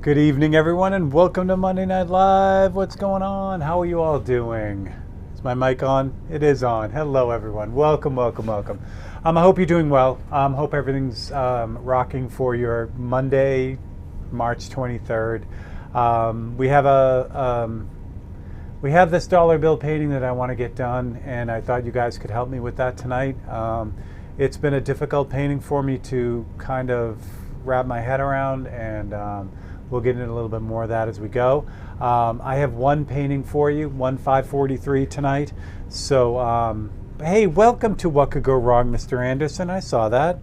Good evening, everyone, and welcome to Monday Night Live. What's going on? How are you all doing? Is my mic on? It is on. Hello, everyone. Welcome, welcome, welcome. I hope you're doing well. Hope everything's rocking for your Monday, March 23rd. We have this dollar bill painting that I want to get done, and I thought you guys could help me with that tonight. It's been a difficult painting for me to kind of wrap my head around, and we'll get into a little bit more of that as we go. I have one painting for you, one 543 tonight. So, hey, welcome to What Could Go Wrong, Mr. Anderson. I saw that.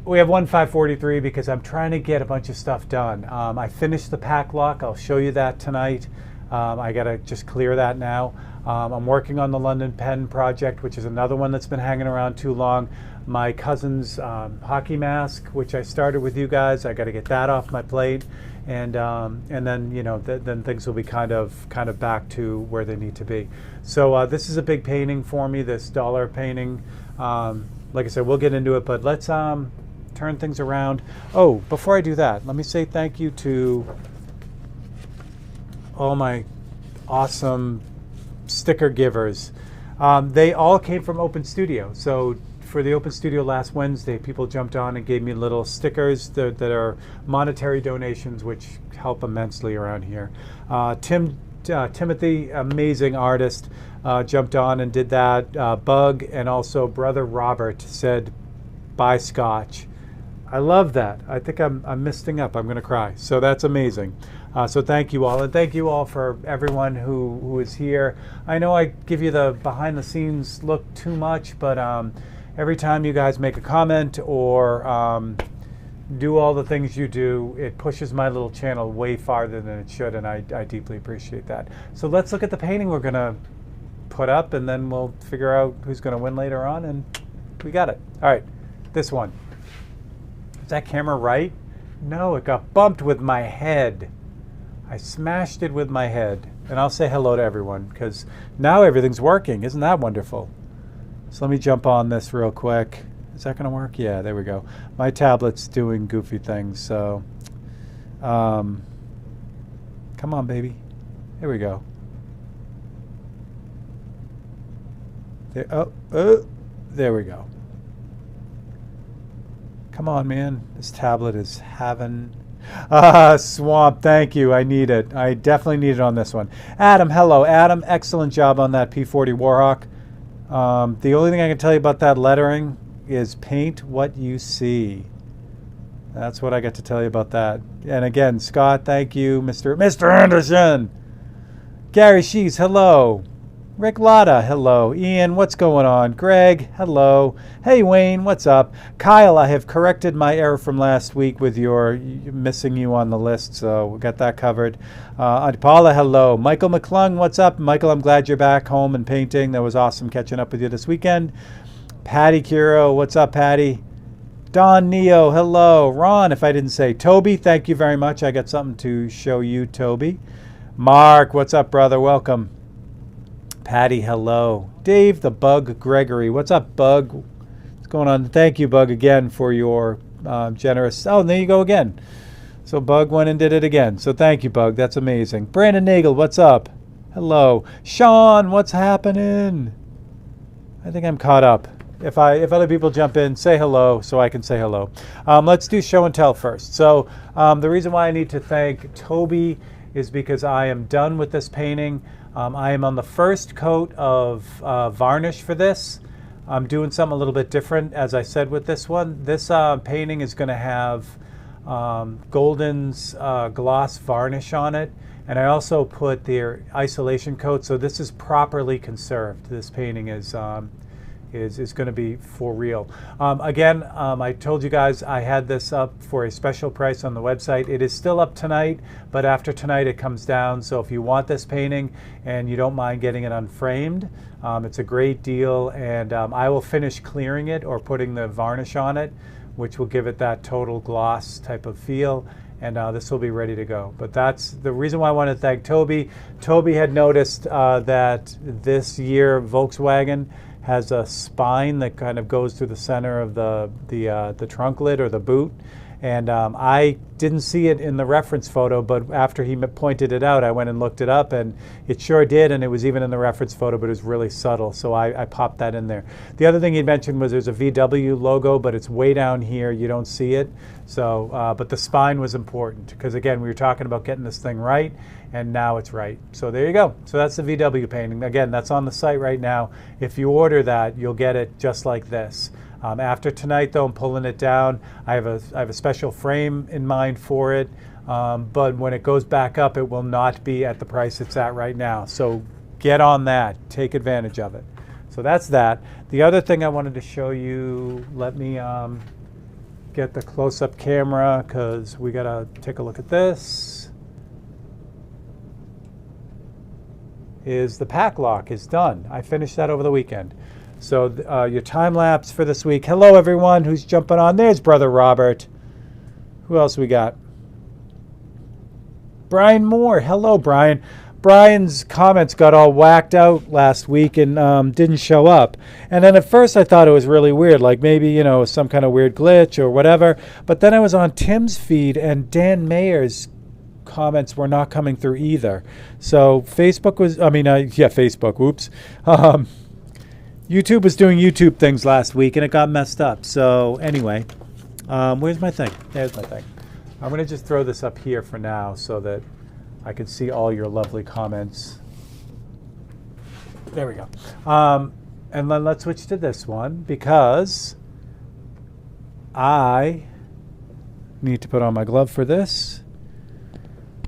We have one 543 because I'm trying to get a bunch of stuff done. I finished the pack lock. I'll show you that tonight. I gotta just clear that now. I'm working on the London Pen project, which is another one that's been hanging around too long. My cousin's hockey mask, which I started with you guys, I got to get that off my plate, and then then things will be kind of back to where they need to be. So this is a big painting for me, this dollar painting. Like I said, we'll get into it, but let's turn things around. Oh, before I do that, let me say thank you to all my awesome sticker givers. They all came from Open Studio. So for the Open Studio last Wednesday, people jumped on and gave me little stickers that are monetary donations, which help immensely around here. Timothy, amazing artist, jumped on and did that. Bug and also Brother Robert said, buy scotch. I love that. I think I'm misting up. I'm going to cry. So that's amazing. So thank you all, and thank you all for everyone who is here. I know I give you the behind the scenes look too much, but every time you guys make a comment or do all the things you do, it pushes my little channel way farther than it should, and I deeply appreciate that. So let's look at the painting we're going to put up, and then we'll figure out who's going to win later on, and we got it. All right, this one. Is that camera right? No, it got bumped with my head. I smashed it with my head. And I'll say hello to everyone because now everything's working. Isn't that wonderful? So let me jump on this real quick. Is that going to work? Yeah, there we go. My tablet's doing goofy things, so come on, baby. Here we go. There, there we go. Come on, man. This tablet is having... Swamp, thank you. I need it. I definitely need it on this one. Adam, hello. Adam, excellent job on that P40 Warhawk. The only thing I can tell you about that lettering is paint what you see. That's what I got to tell you about that. And again, Scott, thank you. Mr. Anderson. Gary Shees, hello. Rick Lotta, hello. Ian, what's going on? Greg, hello. Hey, Wayne, what's up? Kyle, I have corrected my error from last week with your missing you on the list, so we got that covered. Auntie Paula, hello. Michael McClung, what's up? Michael, I'm glad you're back home and painting. That was awesome catching up with you this weekend. Patty Curo, what's up, Patty? Don Neo, hello. Ron, if I didn't say. Toby, thank you very much. I got something to show you, Toby. Mark, what's up, brother? Welcome. Patty, hello. Dave the Bug Gregory. What's up, Bug? What's going on? Thank you, Bug, again for your generous... Oh, there you go again. So Bug went and did it again. So thank you, Bug. That's amazing. Brandon Nagel, what's up? Hello. Sean, what's happening? I think I'm caught up. If other people jump in, say hello so I can say hello. Let's do show and tell first. So the reason why I need to thank Toby is because I am done with this painting. I am on the first coat of varnish for this. I'm doing something a little bit different, as I said with this one. This painting is going to have Golden's gloss varnish on it, and I also put their isolation coat, so this is properly conserved. This painting is going to be for real. Again, I told you guys I had this up for a special price on the website. It is still up tonight, but after tonight it comes down. So if you want this painting and you don't mind getting it unframed, it's a great deal. And I will finish clearing it or putting the varnish on it, which will give it that total gloss type of feel. And this will be ready to go. But that's the reason why I want to thank Toby. Toby had noticed that this year Volkswagen has a spine that kind of goes through the center of the trunk lid or the boot, And I didn't see it in the reference photo, but after he pointed it out, I went and looked it up, and it sure did, and it was even in the reference photo, but it was really subtle, so I popped that in there. The other thing he mentioned was there's a VW logo, but it's way down here. You don't see it. So, but the spine was important, because again, we were talking about getting this thing right, and now it's right. So there you go. So that's the VW painting. Again, that's on the site right now. If you order that, you'll get it just like this. After tonight, though, I'm pulling it down. I have a special frame in mind for it, but when it goes back up, it will not be at the price it's at right now. So get on that. Take advantage of it. So that's that. The other thing I wanted to show you, let me get the close-up camera, because we got to take a look at this, is the pack lock is done. I finished that over the weekend. So your time lapse for this week. Hello, everyone who's jumping on. There's Brother Robert. Who else we got? Brian Moore. Hello, Brian. Brian's comments got all whacked out last week and didn't show up. And then at first I thought it was really weird, like maybe, you know, some kind of weird glitch or whatever. But then I was on Tim's feed and Dan Mayer's comments were not coming through either. So Facebook was, Facebook, whoops. YouTube was doing YouTube things last week and it got messed up. So anyway, where's my thing? There's my thing. I'm going to just throw this up here for now so that I can see all your lovely comments. There we go. And then let's switch to this one because I need to put on my glove for this.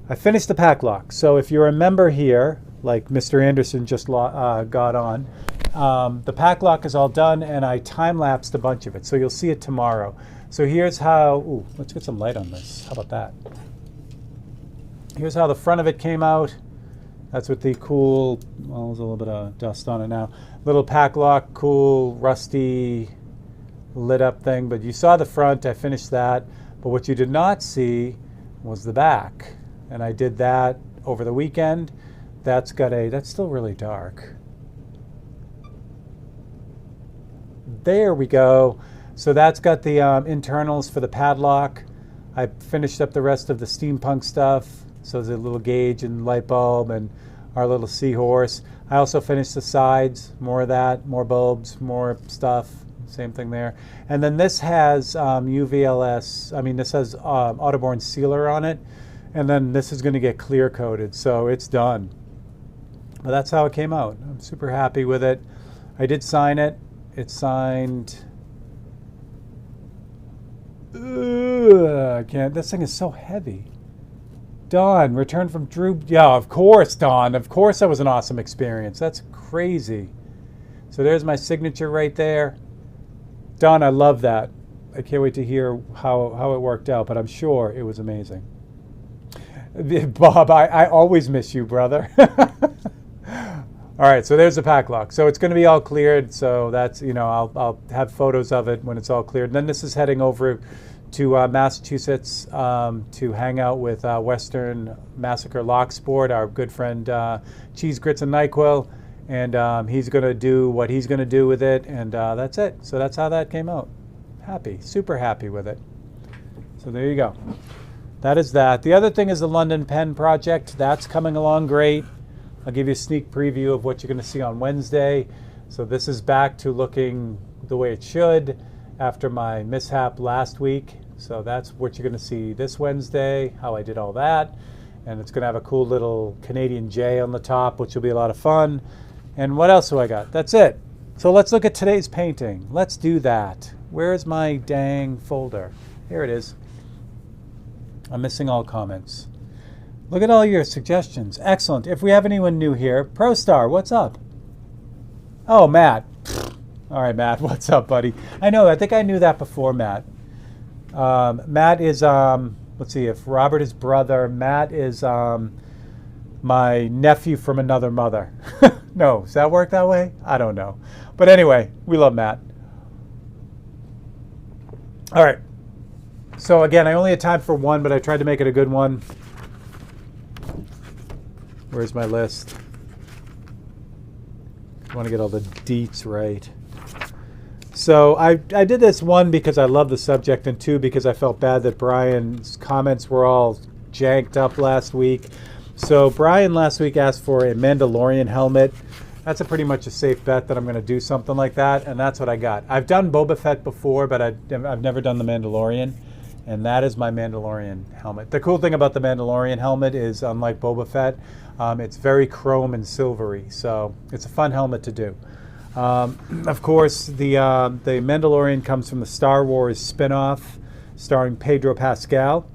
I finished the pack lock. So if you're a member here, like Mr. Anderson just got on, the pack lock is all done and I time-lapsed a bunch of it. So you'll see it tomorrow. So here's how, let's get some light on this. How about that? Here's how the front of it came out. That's with the cool, well, there's a little bit of dust on it now. Little pack lock, cool, rusty, lit up thing. But you saw the front, I finished that. But what you did not see was the back. And I did that over the weekend. That's still really dark. There we go. So that's got the internals for the padlock. I finished up the rest of the steampunk stuff. So there's a little gauge and light bulb and our little seahorse. I also finished the sides, more of that, more bulbs, more stuff, same thing there. And then this has UVLS, this has Autoborn sealer on it. And then this is going to get clear coated, so it's done. But that's how it came out. I'm super happy with it. I did sign it. It's signed. I can't. This thing is so heavy. Don, return from Drew. Yeah, of course, Don. Of course that was an awesome experience. That's crazy. So there's my signature right there. Don, I love that. I can't wait to hear how it worked out, but I'm sure it was amazing. Bob, I always miss you, brother. All right, so there's the pack lock. So it's going to be all cleared. So that's, I'll have photos of it when it's all cleared. And then this is heading over to Massachusetts to hang out with Western Massacre Lock Sport, our good friend Cheese Grits and NyQuil. And he's going to do what he's going to do with it. And that's it. So that's how that came out. Happy, super happy with it. So there you go. That is that. The other thing is the London Pen project. That's coming along great. I'll give you a sneak preview of what you're going to see on Wednesday. So this is back to looking the way it should after my mishap last week. So that's what you're going to see this Wednesday, how I did all that. And it's going to have a cool little Canadian J on the top, which will be a lot of fun. And what else do I got? That's it. So let's look at today's painting. Let's do that. Where's my dang folder? Here it is. I'm missing all comments. Look at all your suggestions. Excellent. If we have anyone new here, ProStar, what's up? Oh, Matt. All right, Matt, what's up, buddy? I know, I think I knew that before, Matt. Matt is, let's see, if Robert is brother, Matt is my nephew from another mother. No, does that work that way? I don't know. But anyway, we love Matt. All right. So again, I only had time for one, but I tried to make it a good one. Where's my list? I want to get all the deets right. So I did this, one, because I love the subject, and two, because I felt bad that Brian's comments were all janked up last week. So Brian last week asked for a Mandalorian helmet. That's pretty much a safe bet that I'm going to do something like that, and that's what I got. I've done Boba Fett before, but I've never done the Mandalorian, and that is my Mandalorian helmet. The cool thing about the Mandalorian helmet is, unlike Boba Fett, it's very chrome and silvery, so it's a fun helmet to do. Of course, the Mandalorian comes from the Star Wars spin-off starring Pedro Pascal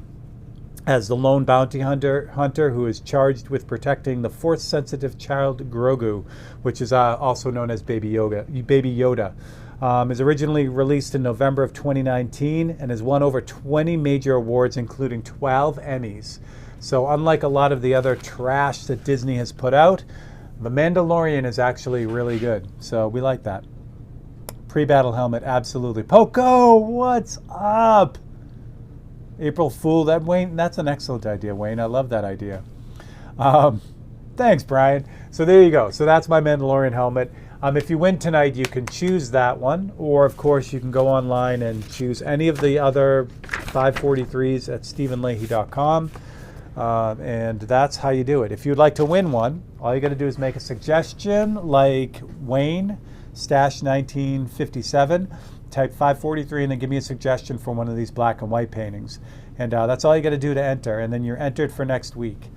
as the lone bounty hunter who is charged with protecting the Force-sensitive child Grogu, which is also known as Baby Yoda. Is originally released in November of 2019 and has won over 20 major awards, including 12 Emmys. So unlike a lot of the other trash that Disney has put out, The Mandalorian is actually really good. So we like that. Pre-battle helmet, absolutely. Poco, what's up? April Fool, Wayne, that's an excellent idea, Wayne. I love that idea. Thanks, Brian. So there you go. So that's my Mandalorian helmet. If you win tonight, you can choose that one, or of course you can go online and choose any of the other 543s at StephenLeahy.com, and that's how you do it. If you'd like to win one, all you got to do is make a suggestion, like Wayne Stash 1957. Type 543 and then give me a suggestion for one of these black and white paintings, and that's all you got to do to enter, and then you're entered for next week.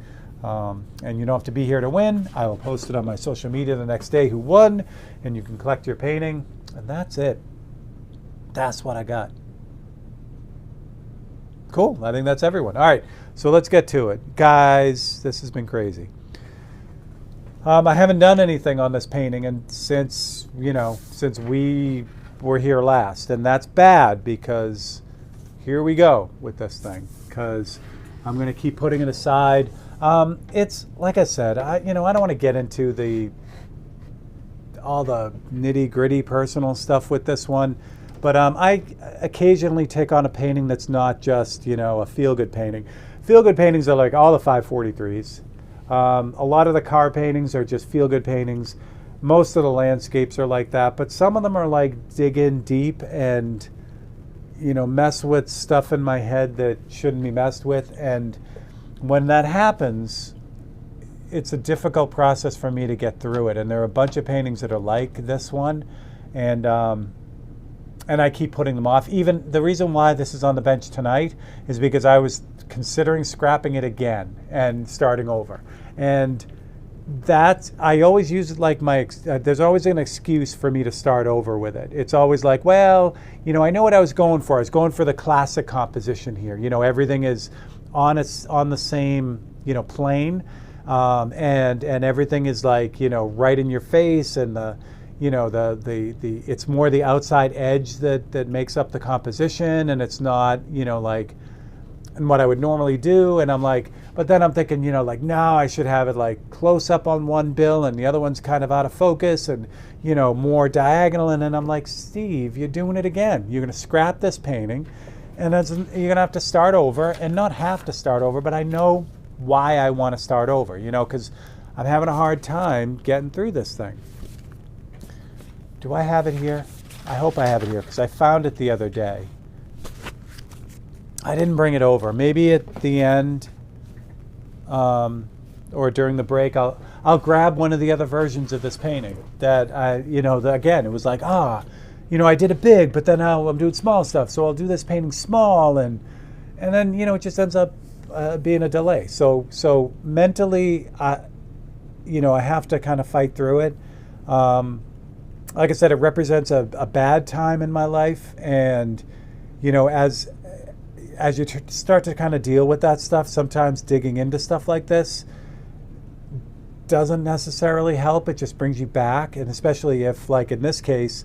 And you don't have to be here to win. I will post it on my social media the next day who won, and you can collect your painting, and that's it. That's what I got. Cool. I think that's everyone. All right, so let's get to it. Guys, this has been crazy. I haven't done anything on this painting and since we were here last, and that's bad, because here we go with this thing, because I'm going to keep putting it aside. It's like I said, I don't want to get into all the nitty-gritty personal stuff with this one, but I occasionally take on a painting that's not just a feel-good painting. Feel-good paintings are like all the 543s. A lot of the car paintings are just feel-good paintings. Most of the landscapes are like that, but some of them are like dig in deep and mess with stuff in my head that shouldn't be messed with. And when that happens, it's a difficult process for me to get through it. And there are a bunch of paintings that are like this one, and I keep putting them off. Even the reason why this is on the bench tonight is because I was considering scrapping it again and starting over. And that I always use it like there's always an excuse for me to start over with it. It's always like, well, I know what I was going for. I was going for the classic composition here. Everything is on the same plane, and everything is like right in your face, and the it's more the outside edge that makes up the composition, and it's not like and what I would normally do. And I'm like, but then I'm thinking, no, I should have it like close up on one bill and the other one's kind of out of focus and, more diagonal. And then I'm like, Steve, you're doing it again. You're going to scrap this painting, and you're going to have to start over, and not have to start over, but I know why I want to start over, because I'm having a hard time getting through this thing. Do I have it here? I hope I have it here, because I found it the other day. I didn't bring it over. Maybe at the end, or during the break, I'll grab one of the other versions of this painting that again, it was like, I did it big, but then now I'm doing small stuff. So I'll do this painting small, and then, it just ends up being a delay. So mentally, I have to kind of fight through it. Like I said, it represents a bad time in my life. And, as you start to kind of deal with that stuff, sometimes digging into stuff like this doesn't necessarily help. It just brings you back, and especially if, like in this case,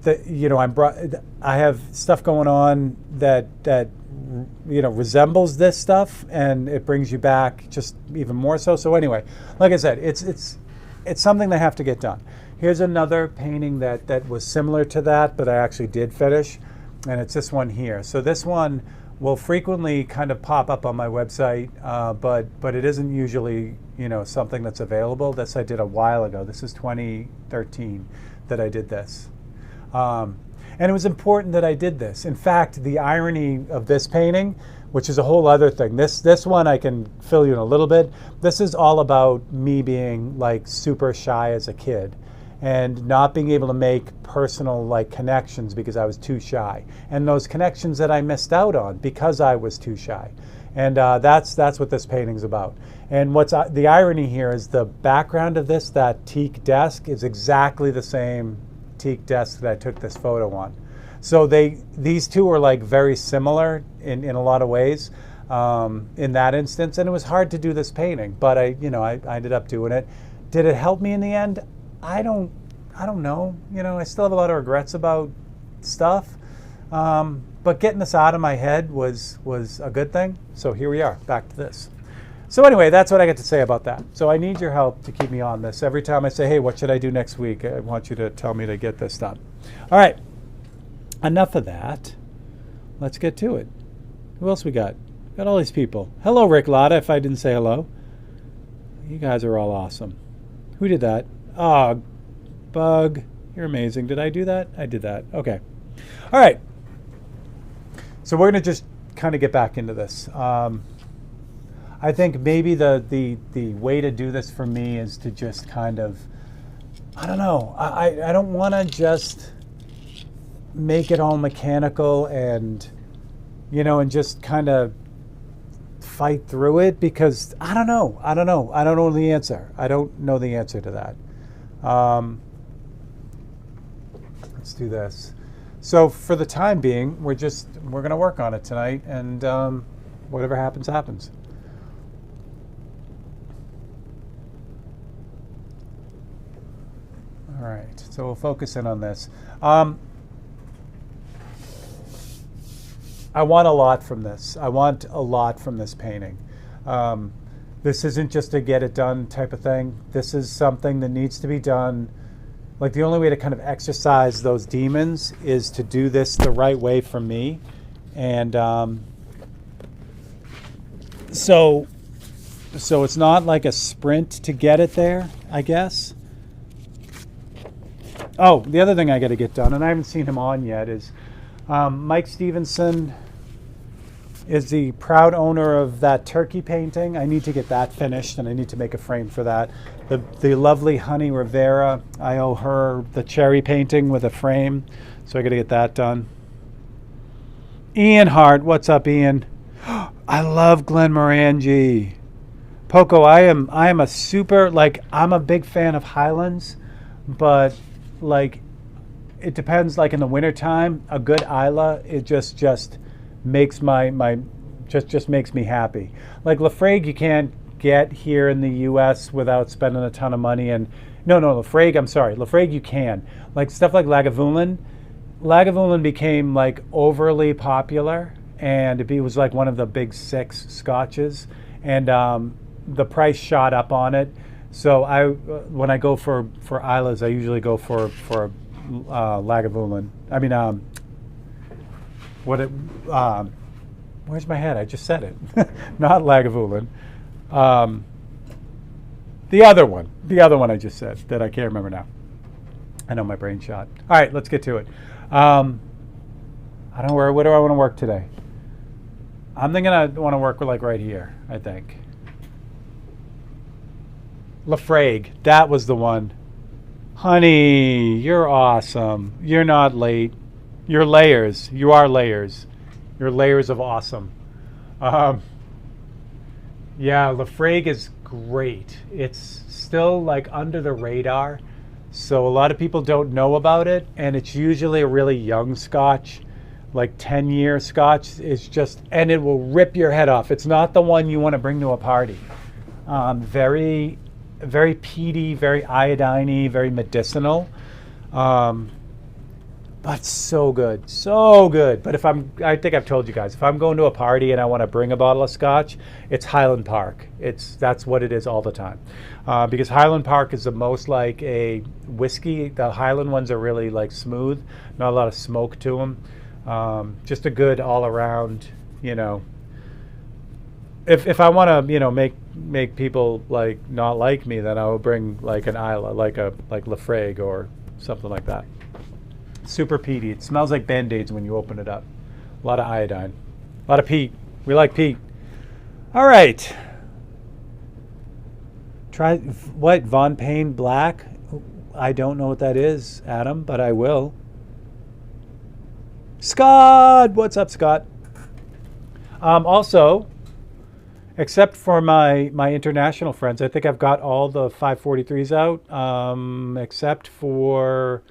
I have stuff going on that resembles this stuff, and it brings you back just even more so. So anyway, like I said, it's something that I have to get done. Here's another painting that was similar to that, but I actually did finish. And it's this one here. So this one will frequently kind of pop up on my website, but it isn't usually something that's available. This I did a while ago. This is 2013 that I did this. And it was important that I did this. In fact, the irony of this painting, which is a whole other thing. This one I can fill you in a little bit. This is all about me being like super shy as a kid and not being able to make personal like connections because I was too shy. And those connections that I missed out on because I was too shy. And that's what this painting's about. And what's the irony here is the background of this, that teak desk, is exactly the same teak desk that I took this photo on. So these two are like very similar in a lot of ways in that instance. And it was hard to do this painting, but I ended up doing it. Did it help me in the end? I don't know. I still have a lot of regrets about stuff. But getting this out of my head was a good thing. So here we are, back to this. So anyway, that's what I get to say about that. So I need your help to keep me on this. Every time I say, hey, what should I do next week? I want you to tell me to get this done. All right, enough of that. Let's get to it. Who else we got? Got all these people. Hello, Rick Lotta, if I didn't say hello. You guys are all awesome. Who did that? Oh, Bug, you're amazing. Did I do that? I did that. Okay. All right. So we're going to just kind of get back into this. I think maybe the way to do this for me is to just kind of, I don't know. I don't want to just make it all mechanical and, and just kind of fight through it because I don't know. I don't know the answer. I don't know the answer to that. Let's do this. So for the time being, we're going to work on it tonight, and whatever happens, happens. All right, so we'll focus in on this. I want a lot from this. I want a lot from this painting. This isn't just a get it done type of thing. This is something that needs to be done. Like the only way to kind of exercise those demons is to do this the right way for me. And so it's not like a sprint to get it there, I guess. Oh, the other thing I got to get done, and I haven't seen him on yet, is Mike Stevenson is the proud owner of that turkey painting. I need to get that finished, and I need to make a frame for that. The lovely Honey Rivera, I owe her the cherry painting with a frame, so I got to get that done. Ian Hart, what's up, Ian? I love Glenn Morangi. Poco, I am a super, I'm a big fan of Highlands, but it depends. Like in the wintertime, a good Isla, it just makes just makes me happy. Like Laphroaig, you can't get here in the U.S. without spending a ton of money. And Laphroaig you can. Like stuff like Lagavulin became overly popular, and it was like one of the big 6 scotches, and the price shot up on it. So when I go for Islas, I usually go for Lagavulin. I mean, where's my head? I just said it. Not Lagavulin. The other one I just said that I can't remember now. I know my brain shot. All right, let's get to it. I don't know what do I want to work today? I'm thinking I want to work with right here, I think. Laphroaig, that was the one. Honey, you're awesome. You're not late. You're layers. You are layers. You're layers of awesome. Yeah, Laphroaig is great. It's still under the radar, so a lot of people don't know about it, and it's usually a really young scotch, 10-year scotch. It's just, and it will rip your head off. It's not the one you want to bring to a party. Very peaty, very iodine-y, very medicinal, but so good. But I think I've told you guys, if I'm going to a party and I want to bring a bottle of scotch, it's Highland Park. That's what it is all the time, because Highland Park is the most like a whiskey. The Highland ones are really smooth, not a lot of smoke to them. Just a good all around, If I want to, make people not like me, then I will bring an Isla, like Laphroaig or something like that. Super peaty. It smells like Band-Aids when you open it up. A lot of iodine. A lot of peat. We like peat. All right. Try what? Von Payne Black? I don't know what that is, Adam, but I will. Scott! What's up, Scott? Also, except for my international friends, I think I've got all the 543s out, except for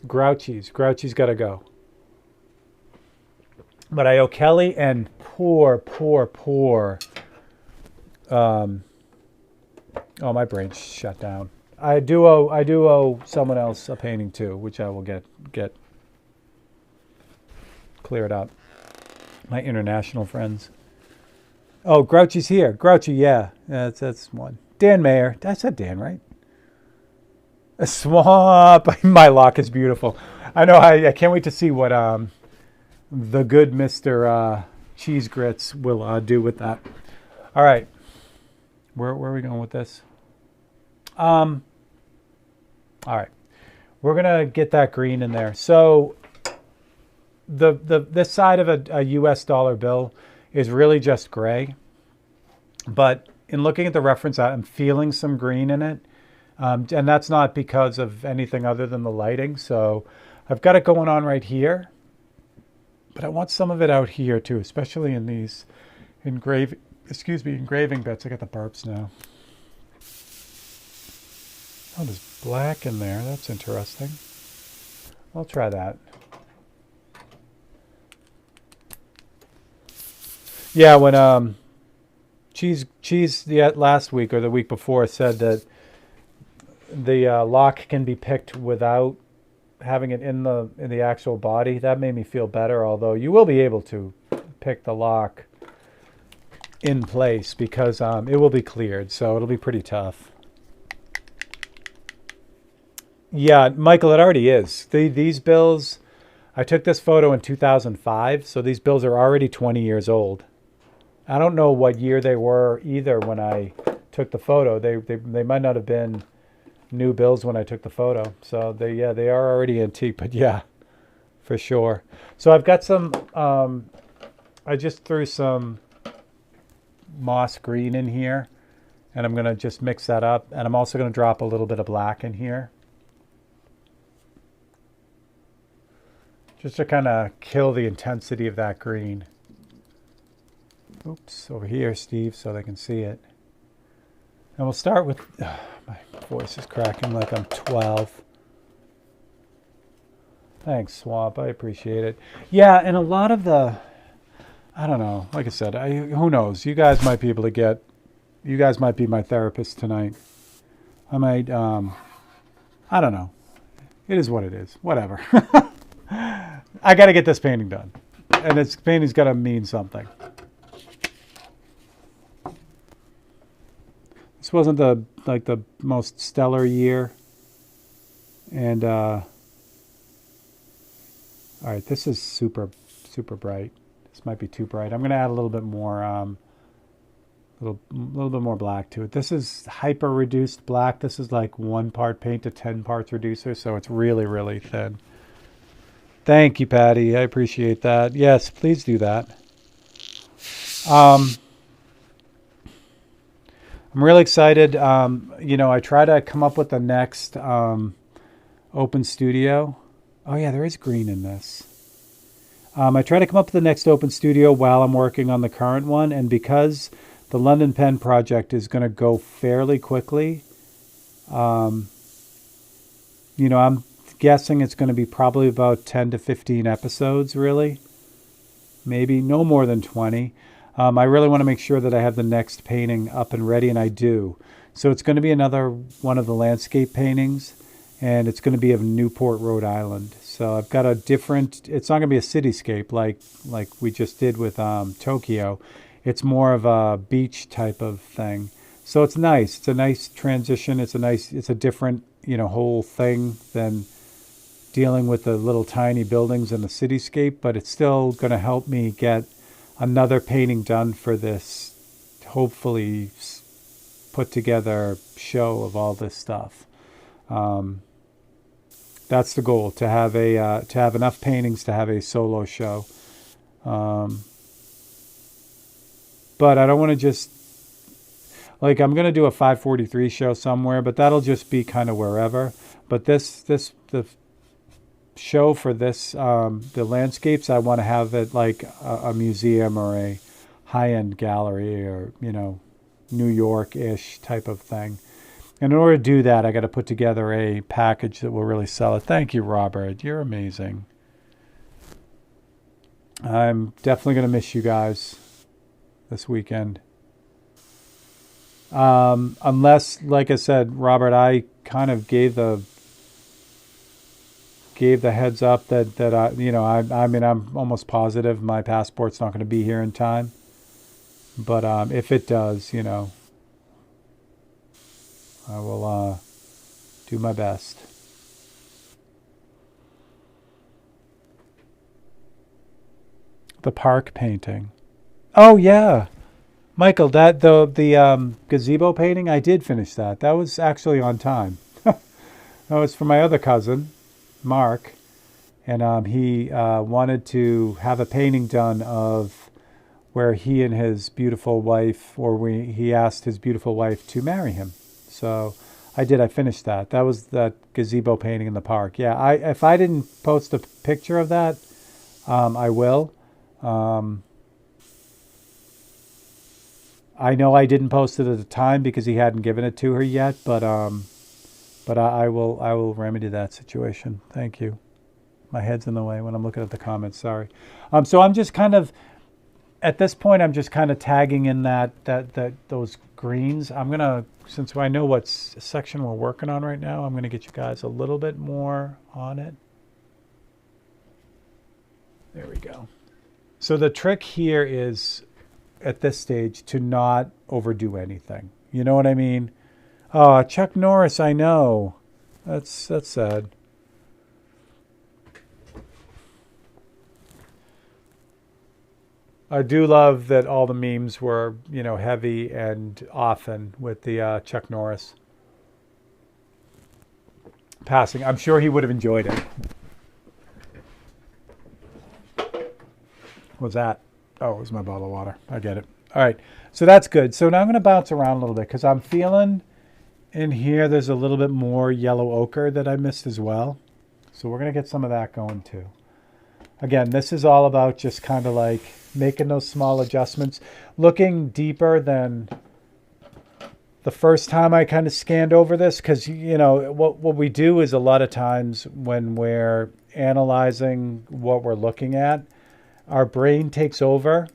Grouchy's. Grouchy's got to go. But I owe Kelly and poor. Oh, my brain's shut down. I do owe someone else a painting too, which I will get cleared up. My international friends. Oh, Grouchy's here. Grouchy, yeah. That's one. Dan Mayer. I said Dan, right? A swamp. My lock is beautiful. I know. I can't wait to see what the good Mr. Cheese Grits will do with that. All right. Where are we going with this? All right. We're going to get that green in there. So this side of a US dollar bill is really just gray. But in looking at the reference, I'm feeling some green in it. And that's not because of anything other than the lighting. So I've got it going on right here. But I want some of it out here too, especially in these engraving bits. I got the burps now. Oh, there's black in there. That's interesting. I'll try that. Yeah, when Cheese last week or the week before said that the lock can be picked without having it in the actual body, that made me feel better. Although you will be able to pick the lock in place because it will be cleared, so it'll be pretty tough. Yeah, Michael, it already is. These bills, I took this photo in 2005, so these bills are already 20 years old. I don't know what year they were either when I took the photo. They might not have been new bills when I took the photo. So they are already antique, but yeah, for sure. So I've got some, I just threw some moss green in here, and I'm going to just mix that up. And I'm also going to drop a little bit of black in here, just to kind of kill the intensity of that green. Oops, over here, Steve, so they can see it. And we'll start with, my voice is cracking like I'm 12. Thanks, Swamp, I appreciate it. Yeah, and a lot of the, I don't know, like I said, who knows? You guys might be able to get, you guys might be my therapist tonight. I might, I don't know. It is what it is, whatever. I got to get this painting done. And this painting's got to mean something. This wasn't the most stellar year. And all right, this is super bright. This might be too bright. I'm going to add a little bit more little bit more black to it. This is hyper reduced black. This is like 1 part paint to 10 parts reducer, so it's really thin. Thank you, Patty. I appreciate that. Yes, please do that. I'm really excited. You know, I try to come up with the next open studio. Oh yeah, there is green in this. I try to come up with the next open studio while I'm working on the current one, and because the London Pen project is going to go fairly quickly, you know, I'm guessing it's going to be probably about 10 to 15 episodes, really. Maybe no more than 20. I really want to make sure that I have the next painting up and ready, and I do. So it's going to be another one of the landscape paintings, and it's going to be of Newport, Rhode Island. So I've got a different, it's not going to be a cityscape like we just did with Tokyo. It's more of a beach type of thing. So it's nice. It's a nice transition. It's a different, you know, whole thing than dealing with the little tiny buildings in the cityscape, but it's still going to help me get another painting done for this hopefully put together show of all this stuff. That's the goal, to have enough paintings to have a solo show. Um, but I don't want to just, like, I'm going to do a 543 show somewhere, but that'll just be kind of wherever. But the show for this, the landscapes, I want to have it like a museum or a high-end gallery, or, New York-ish type of thing. And in order to do that, I got to put together a package that will really sell it. Thank you, Robert. You're amazing. I'm definitely going to miss you guys this weekend. Unless, like I said, Robert, I kind of gave the heads up that I mean, I'm almost positive my passport's not going to be here in time. But if it does, I will do my best. The park painting. Oh yeah, Michael, that the gazebo painting, I did finish that. That was actually on time. That was for my other cousin, Mark, and he wanted to have a painting done of where he and his beautiful wife, he asked his beautiful wife to marry him. So I finished that. That was that gazebo painting in the park. Yeah, if I didn't post a picture of that, I will. I know I didn't post it at the time because he hadn't given it to her yet, but I will remedy that situation. Thank you. My head's in the way when I'm looking at the comments. Sorry. So I'm just kind of, at this point, I'm just kind of tagging in those greens. I'm gonna, since I know what section we're working on right now, I'm gonna get you guys a little bit more on it. There we go. So the trick here is, at this stage, to not overdo anything. You know what I mean? Oh, Chuck Norris, I know. That's sad. I do love that all the memes were, heavy and often with the Chuck Norris passing. I'm sure he would have enjoyed it. What's that? Oh, it was my bottle of water. I get it. All right. So that's good. So now I'm going to bounce around a little bit because I'm feeling in here there's a little bit more yellow ochre that I missed as well. So we're going to get some of that going too. Again, this is all about just kind of like making those small adjustments, looking deeper than the first time I kind of scanned over this, because, what we do is a lot of times when we're analyzing what we're looking at, our brain takes over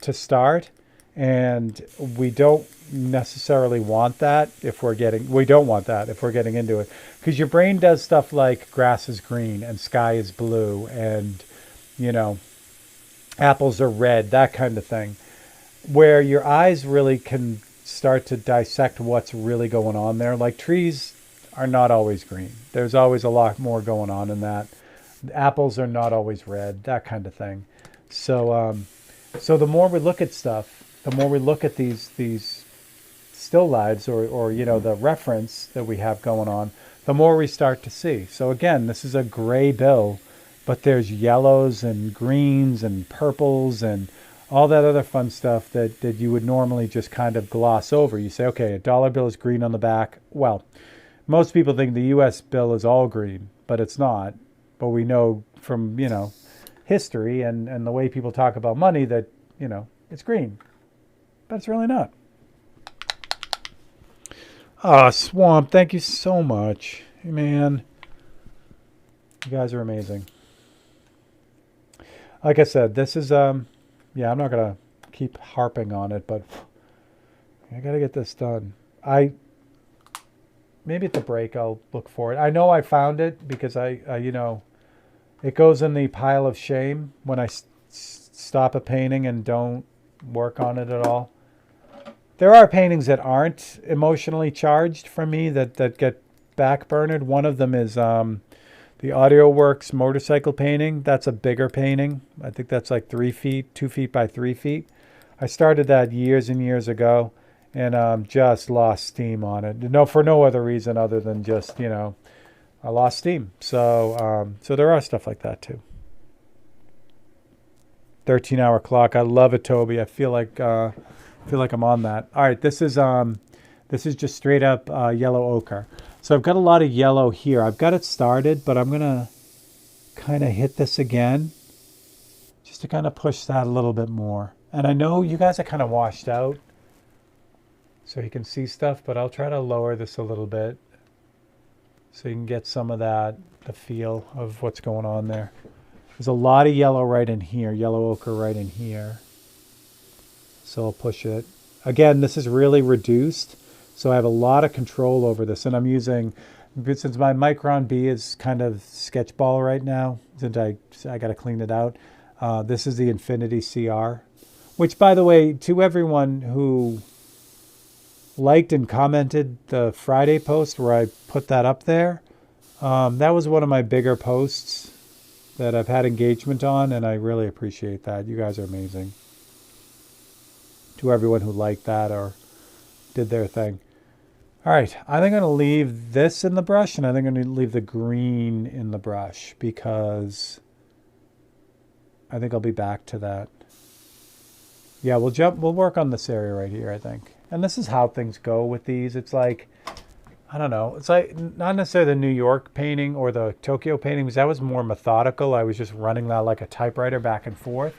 to start, and we don't necessarily want that if we're getting into it, because your brain does stuff like grass is green and sky is blue and apples are red, that kind of thing, where your eyes really can start to dissect what's really going on there. Like, trees are not always green. There's always a lot more going on in that. Apples are not always red, that kind of thing. So the more we look at stuff, the more we look at these still lives or the reference that we have going on, the more we start to see. So again, this is a gray bill, but there's yellows and greens and purples and all that other fun stuff that you would normally just kind of gloss over. You say, okay, a dollar bill is green on the back. Well, most people think the U.S. bill is all green, but it's not. But we know from, history and the way people talk about money that, it's green. But it's really not. Ah, Swamp, thank you so much. Hey, man. You guys are amazing. Like I said, this is, I'm not going to keep harping on it, but I got to get this done. Maybe at the break I'll look for it. I know I found it because it goes in the pile of shame when I stop a painting and don't work on it at all. There are paintings that aren't emotionally charged for me that get backburnered. One of them is the Audio Works motorcycle painting. That's a bigger painting. I think that's like 3 feet, 2 feet by 3 feet. I started that years and years ago and just lost steam on it. For no other reason other than just, I lost steam. So so there are stuff like that too. 13-hour clock. I love it, Toby. I feel like I'm on that. All right, this is just straight up yellow ochre. So I've got a lot of yellow here. I've got it started, but I'm gonna kind of hit this again just to kind of push that a little bit more. And I know you guys are kind of washed out, so you can see stuff, but I'll try to lower this a little bit so you can get some of that, the feel of what's going on there. There's a lot of yellow right in here, yellow ochre right in here. So I'll push it. Again, this is really reduced, so I have a lot of control over this. And I'm using, since my Micron B is kind of sketch ball right now, since I got to clean it out, this is the Infinity CR, which, by the way, to everyone who liked and commented the Friday post where I put that up there, that was one of my bigger posts that I've had engagement on, and I really appreciate that. You guys are amazing. To everyone who liked that or did their thing. All right, I think I'm going to leave this in the brush, and I think I'm going to leave the green in the brush because I think I'll be back to that. Yeah, we'll work on this area right here, I think. And this is how things go with these. It's like, I don't know. It's like not necessarily the New York painting or the Tokyo painting, because that was more methodical. I was just running that like a typewriter back and forth.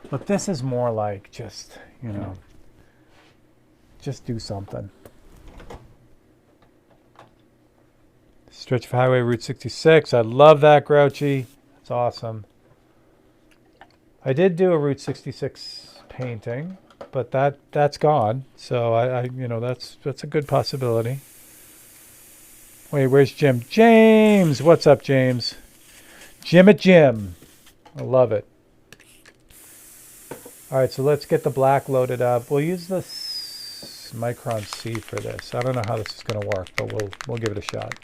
But this is more like just, you know, just do something. Stretch of Highway Route 66. I love that, Grouchy. It's awesome. I did do a Route 66 painting, but that's gone. So I you know, that's a good possibility. Wait, where's Jim? James! What's up, James? Jim at Jim. I love it. All right, so let's get the black loaded up. We'll use this Micron C for this. I don't know how this is going to work, but we'll give it a shot.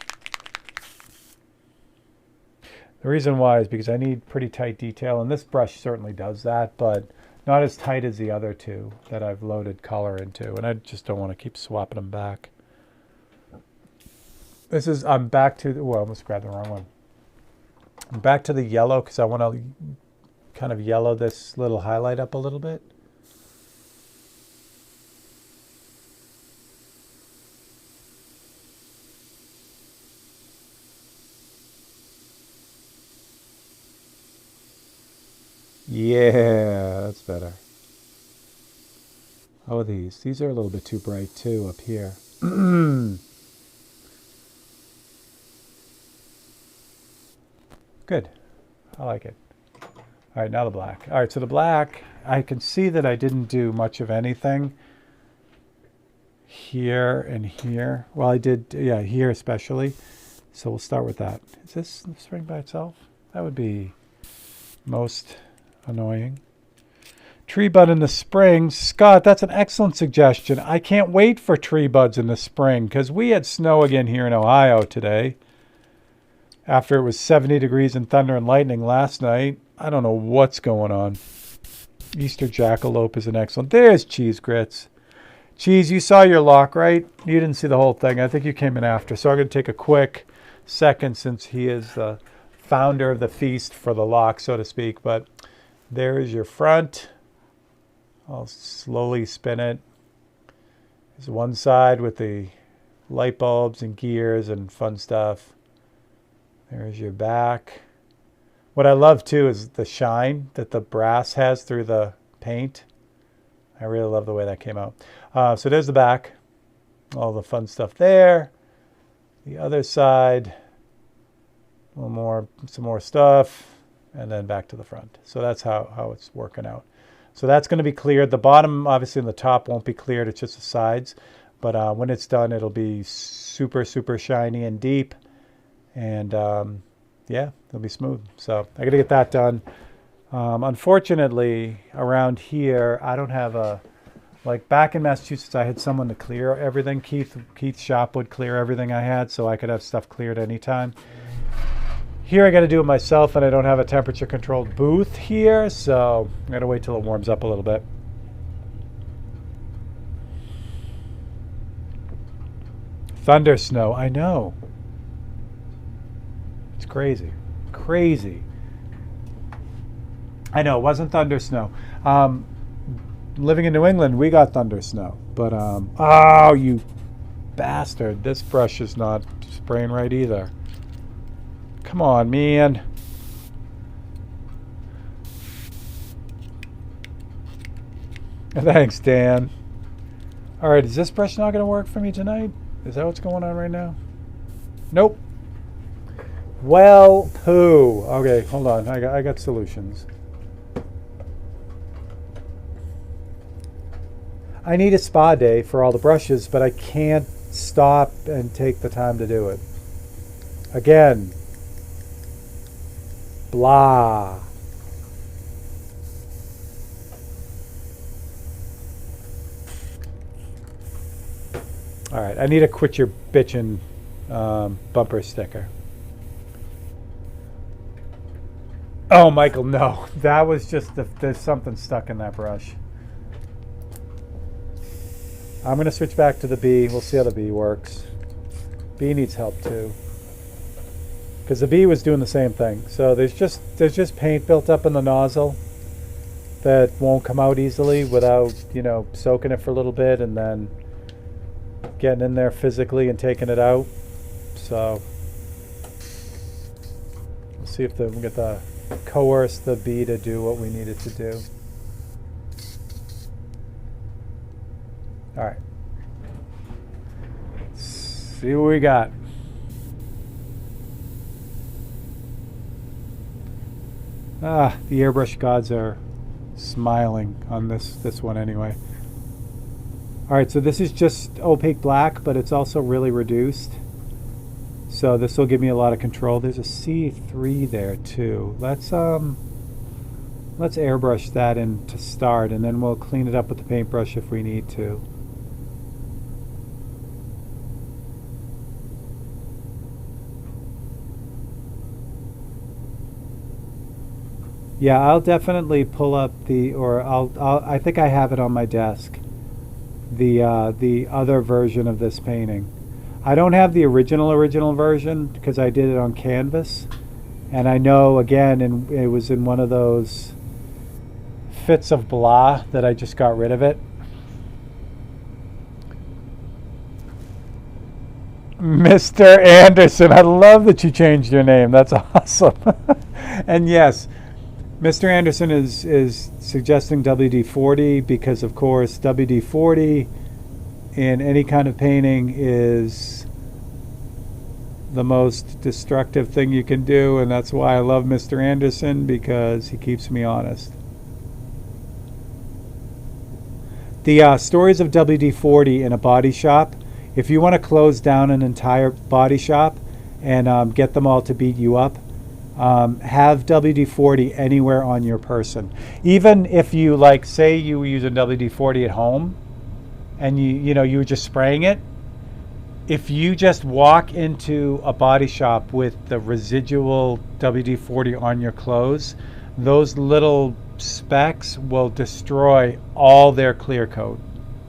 The reason why is because I need pretty tight detail, and this brush certainly does that, but not as tight as the other two that I've loaded color into, and I just don't want to keep swapping them back. I'm back to, I almost grabbed the wrong one. I'm back to the yellow because I want to kind of yellow this little highlight up a little bit. Yeah, that's better. How are these? These are a little bit too bright too up here. Good. I like it. All right, now the black. All right, so the black, I can see that I didn't do much of anything here and here. Well, I did, yeah, here especially. So we'll start with that. Is this the spring by itself? That would be most annoying. Tree bud in the spring. Scott, that's an excellent suggestion. I can't wait for tree buds in the spring because we had snow again here in Ohio today. After it was 70 degrees and thunder and lightning last night. I don't know what's going on. Easter jackalope is an excellent. There's Cheese Grits. Cheese, you saw your lock, right? You didn't see the whole thing. I think you came in after. So I'm going to take a quick second since he is the founder of the feast for the lock, so to speak. But there is your front. I'll slowly spin it. There's one side with the light bulbs and gears and fun stuff. There's your back. What I love too is the shine that the brass has through the paint. I really love the way that came out. So there's the back. All the fun stuff there. The other side, a little more, some more stuff, and then back to the front. So that's how it's working out. So that's going to be cleared. The bottom, obviously, and the top won't be cleared. It's just the sides. But when it's done, it'll be super, super shiny and deep. And yeah, it'll be smooth. So I got to get that done. Unfortunately, around here, I don't have a, like back in Massachusetts, I had someone to clear everything. Keith's shop would clear everything I had so I could have stuff cleared anytime. Here I got to do it myself, and I don't have a temperature controlled booth here, so I got to wait till it warms up a little bit. Thunder snow, I know. It's crazy. Crazy. I know, it wasn't thunder snow. Living in New England, we got thunder snow. But, oh, you bastard. This brush is not spraying right either. Come on, man. Thanks, Dan. All right, is this brush not going to work for me tonight? Is that what's going on right now? Nope. Well, poo. Okay, hold on. I got solutions. I need a spa day for all the brushes, but I can't stop and take the time to do it. Again. Blah. All right, I need to quit your bitchin' bumper sticker. Oh, Michael, no. That was just, there's something stuck in that brush. I'm going to switch back to the B. We'll see how the B works. B needs help too. Because the B was doing the same thing. So there's just paint built up in the nozzle that won't come out easily without, soaking it for a little bit and then getting in there physically and taking it out. So we'll see if we can get coerce the B to do what we need it to do. All right. Let's see what we got. The airbrush gods are smiling on this one anyway. All right, so this is just opaque black, but it's also really reduced. So this will give me a lot of control. There's a C3 there too. Let's airbrush that in to start, and then we'll clean it up with the paintbrush if we need to. Yeah, I'll definitely pull up I think I have it on my desk. The other version of this painting. I don't have the original version because I did it on canvas, and I know again, and it was in one of those fits of blah that I just got rid of it. Mr. Anderson, I love that you changed your name. That's awesome. And yes, Mr. Anderson is suggesting WD-40 because, of course, WD-40 in any kind of painting is the most destructive thing you can do, and that's why I love Mr. Anderson, because he keeps me honest. The stories of WD-40 in a body shop, if you want to close down an entire body shop and get them all to beat you up, have WD-40 anywhere on your person. Even if you, like, say you were using WD-40 at home and you were just spraying it, if you just walk into a body shop with the residual WD-40 on your clothes, those little specks will destroy all their clear coat,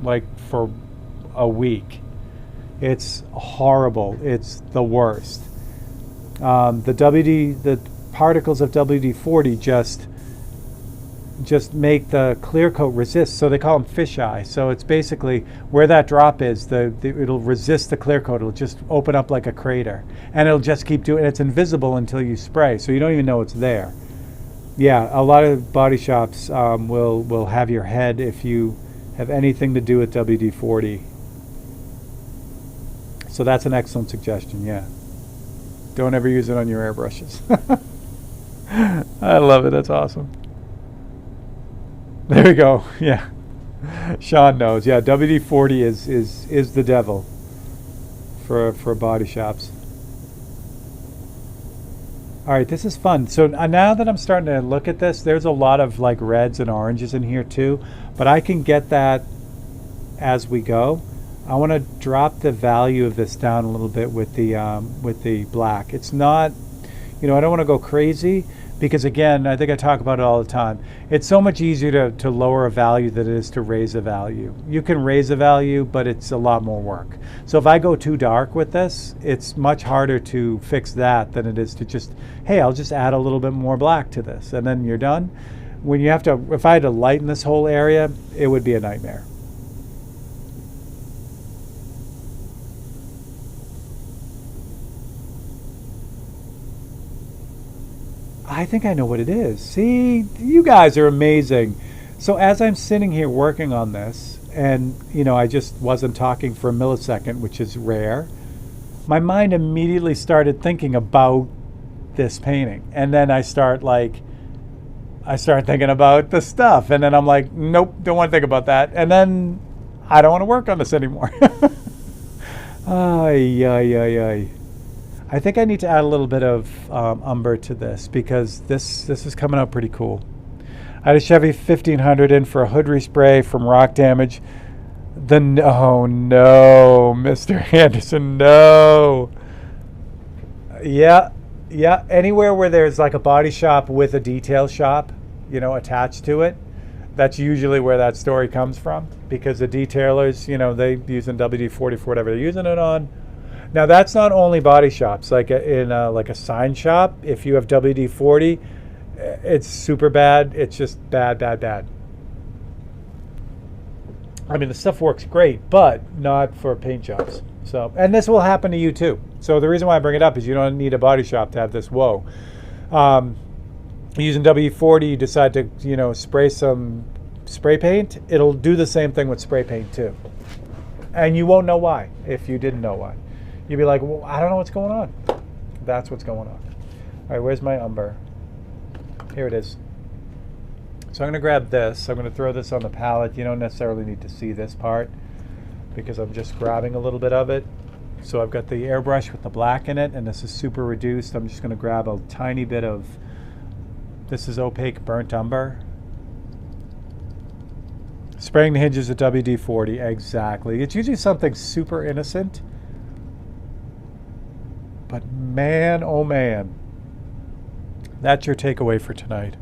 like for a week. It's horrible. It's the worst. The particles of WD-40 just make the clear coat resist. So they call them fisheye. So it's basically where that drop is, it'll resist the clear coat. It'll just open up like a crater, and it'll just keep doing it. It's invisible until you spray, so you don't even know it's there. Yeah, a lot of body shops will have your head if you have anything to do with WD-40. So that's an excellent suggestion. Yeah. Don't ever use it on your airbrushes. I love it. That's awesome. There we go. Yeah. Sean knows. Yeah, WD-40 is the devil for body shops. All right, this is fun. So now that I'm starting to look at this, there's a lot of like reds and oranges in here too, but I can get that as we go. I want to drop the value of this down a little bit with the black. It's not, I don't want to go crazy, Because again, I think I talk about it all the time. It's so much easier to lower a value than it is to raise a value. You can raise a value, but it's a lot more work. So if I go too dark with this, it's much harder to fix that than it is to just, hey, I'll just add a little bit more black to this, and then you're done. When you have to, if I had to lighten this whole area, it would be a nightmare. I think I know what it is. See, you guys are amazing. So as I'm sitting here working on this, and I just wasn't talking for a millisecond, which is rare, my mind immediately started thinking about this painting. And then I start thinking about the stuff. And then I'm like, nope, don't want to think about that. And then I don't want to work on this anymore. Ay, ay, ay, ay. I think I need to add a little bit of umber to this because this is coming out pretty cool. I had a Chevy 1500 in for a hood respray from rock damage. Oh no, Mr. Anderson, no. Yeah, anywhere where there's like a body shop with a detail shop, attached to it, that's usually where that story comes from, because the detailers, they using WD-40 for whatever they're using it on. Now that's not only body shops. Like in a sign shop, if you have WD-40, it's super bad. It's just bad. I mean, the stuff works great, but not for paint jobs. So, and this will happen to you too. So the reason why I bring it up is you don't need a body shop to have this. Whoa. Using WD-40, you decide to spray some spray paint. It'll do the same thing with spray paint too, and you won't know why if you didn't know why. You'd be like, well, I don't know what's going on. That's what's going on. All right, where's my umber? Here it is. So I'm going to grab this. I'm going to throw this on the palette. You don't necessarily need to see this part because I'm just grabbing a little bit of it. So I've got the airbrush with the black in it, and this is super reduced. I'm just going to grab a tiny bit of, this is opaque burnt umber. Spraying the hinges with WD-40, exactly. It's usually something super innocent. But man, oh man, that's your takeaway for tonight.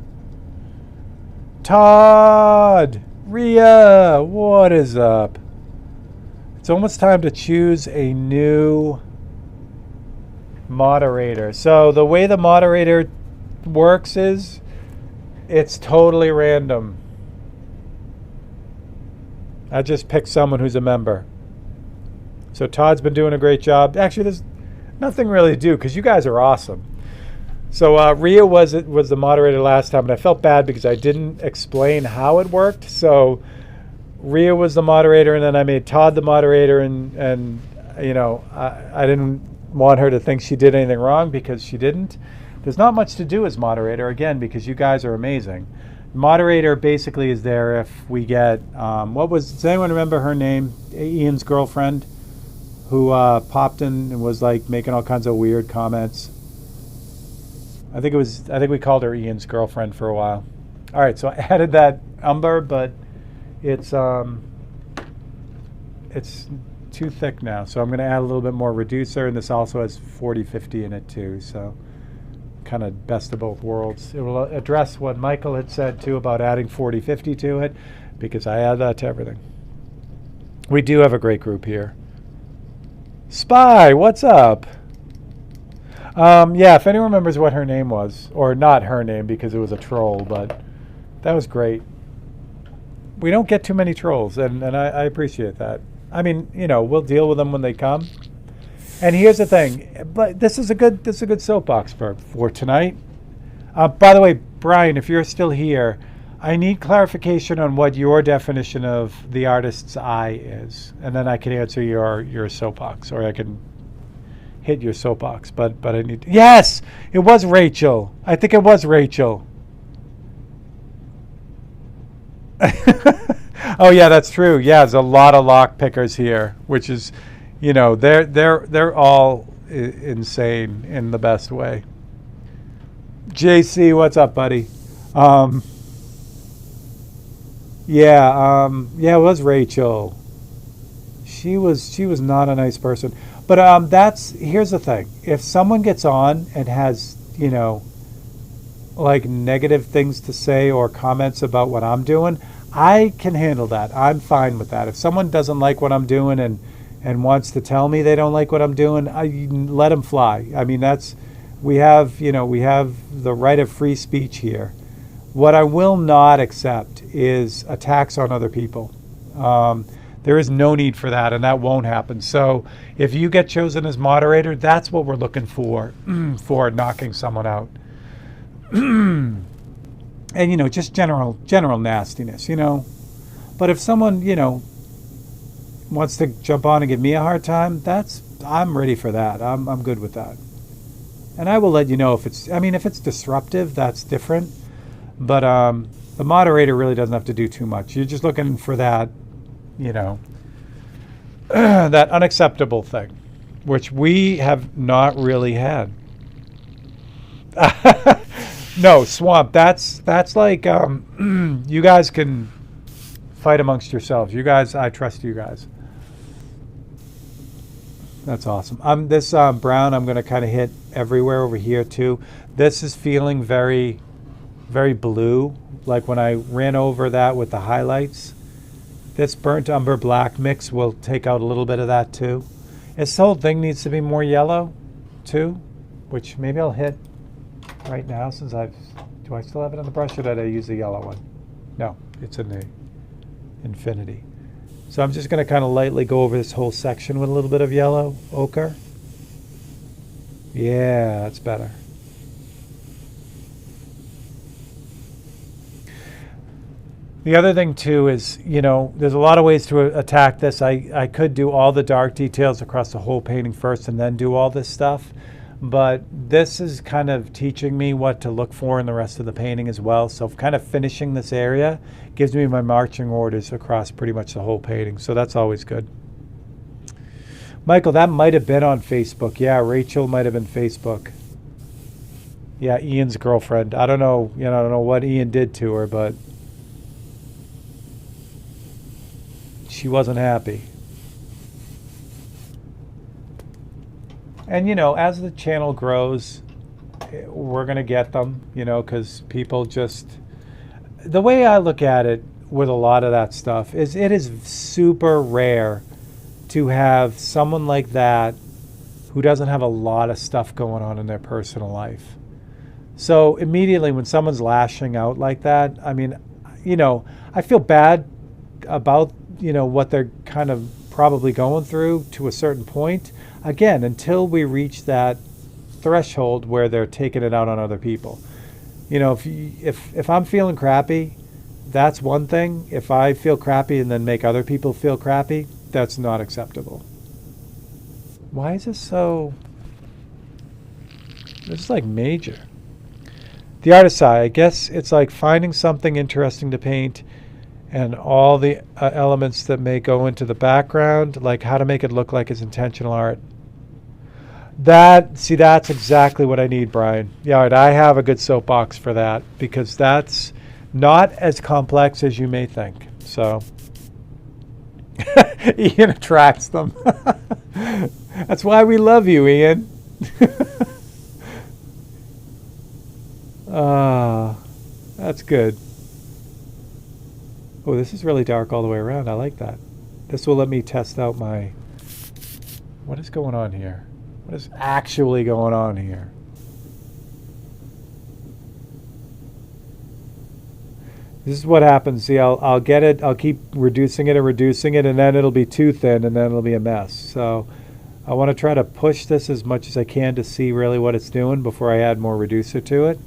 Todd, Rhea, what is up? It's almost time to choose a new moderator. So the way the moderator works is it's totally random. I just picked someone who's a member. So Todd's been doing a great job. Actually, there's nothing really to do because you guys are awesome. So Rhea was the moderator last time, and I felt bad because I didn't explain how it worked. So Rhea was the moderator, and then I made Todd the moderator, and I didn't want her to think she did anything wrong because she didn't. There's not much to do as moderator, again, because you guys are amazing. Moderator basically is there if we get, does anyone remember her name? Ian's girlfriend, who popped in and was like making all kinds of weird comments. I think we called her Ian's girlfriend for a while. All right, so I added that umber, but it's too thick now. So I'm going to add a little bit more reducer, and this also has 40-50 in it too. So kind of best of both worlds. It will address what Michael had said too about adding 40-50 to it, because I add that to everything. We do have a great group here. Spy, what's up? Yeah, if anyone remembers what her name was, or not her name because it was a troll, but that was great. We don't get too many trolls, and I appreciate that. I mean, we'll deal with them when they come. And here's the thing, but this is a good soapbox for tonight. By the way, Brian, if you're still here, I need clarification on what your definition of the artist's eye is, and then I can answer your soapbox, or I can hit your soapbox. But I need. Yes, it was Rachel. I think it was Rachel. Oh yeah, that's true. Yeah, there's a lot of lock pickers here, which is, they're all insane in the best way. JC, what's up, buddy? Yeah, it was Rachel. She was not a nice person. But here's the thing. If someone gets on and has, like negative things to say or comments about what I'm doing, I can handle that. I'm fine with that. If someone doesn't like what I'm doing and wants to tell me they don't like what I'm doing, I let them fly. I mean, we have the right of free speech here. What I will not accept is attacks on other people. There is no need for that, and that won't happen. So if you get chosen as moderator, that's what we're looking for, for knocking someone out. And, just general nastiness, But if someone, wants to jump on and give me a hard time, I'm ready for that. I'm good with that. And I will let you know if it's disruptive, that's different. But the moderator really doesn't have to do too much. You're just looking for that, that unacceptable thing, which we have not really had. No, Swamp, that's like, you guys can fight amongst yourselves. You guys, I trust you guys. That's awesome. This brown, I'm going to kind of hit everywhere over here too. This is feeling very, very blue, like when I ran over that with the highlights. This burnt umber black mix will take out a little bit of that too. This whole thing needs to be more yellow too, which maybe I'll hit right now since do I still have it on the brush or did I use the yellow one? No, it's in the infinity. So I'm just going to kind of lightly go over this whole section with a little bit of yellow ochre. Yeah, that's better. The other thing too is, there's a lot of ways to attack this. I could do all the dark details across the whole painting first and then do all this stuff. But this is kind of teaching me what to look for in the rest of the painting as well. So kind of finishing this area gives me my marching orders across pretty much the whole painting. So that's always good. Michael, that might have been on Facebook. Yeah, Rachel might have been Facebook. Yeah, Ian's girlfriend. I don't know, I don't know what Ian did to her, but she wasn't happy. And, as the channel grows, we're going to get them, because people just... The way I look at it with a lot of that stuff is it is super rare to have someone like that who doesn't have a lot of stuff going on in their personal life. So immediately when someone's lashing out like that, I mean, I feel bad about, what they're kind of probably going through to a certain point. Again, until we reach that threshold where they're taking it out on other people. If I'm feeling crappy, that's one thing. If I feel crappy and then make other people feel crappy, that's not acceptable. Why is this so... This is like major. The artist's eye, I guess it's like finding something interesting to paint and all the elements that may go into the background, like how to make it look like it's intentional art. That's exactly what I need, Brian. Yeah, I have a good soapbox for that because that's not as complex as you may think. So Ian attracts them. That's why we love you, Ian. That's good. Oh, this is really dark all the way around. I like that. This will let me test out my... What is going on here? What is actually going on here? This is what happens. See, I'll get it. I'll keep reducing it, and then it'll be too thin, and then it'll be a mess. So I want to try to push this as much as I can to see really what it's doing before I add more reducer to it.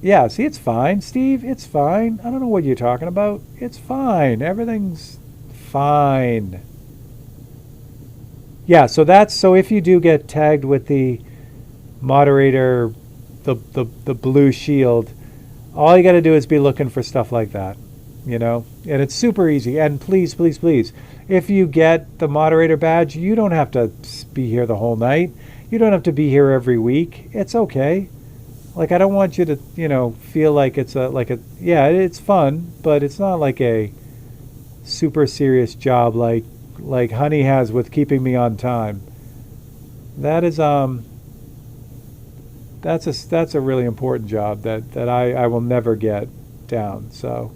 Yeah, see, it's fine, Steve. It's fine. I don't know what you're talking about. It's fine. Everything's fine. Yeah, so if you do get tagged with the moderator, the blue shield, all you got to do is be looking for stuff like that, and it's super easy. And please, please, please, if you get the moderator badge, you don't have to be here the whole night. You don't have to be here every week. It's okay. Like, I don't want you to, feel like it's yeah, it's fun, but it's not like a super serious job like Honey has with keeping me on time. That is, that's a really important job that I will never get down. So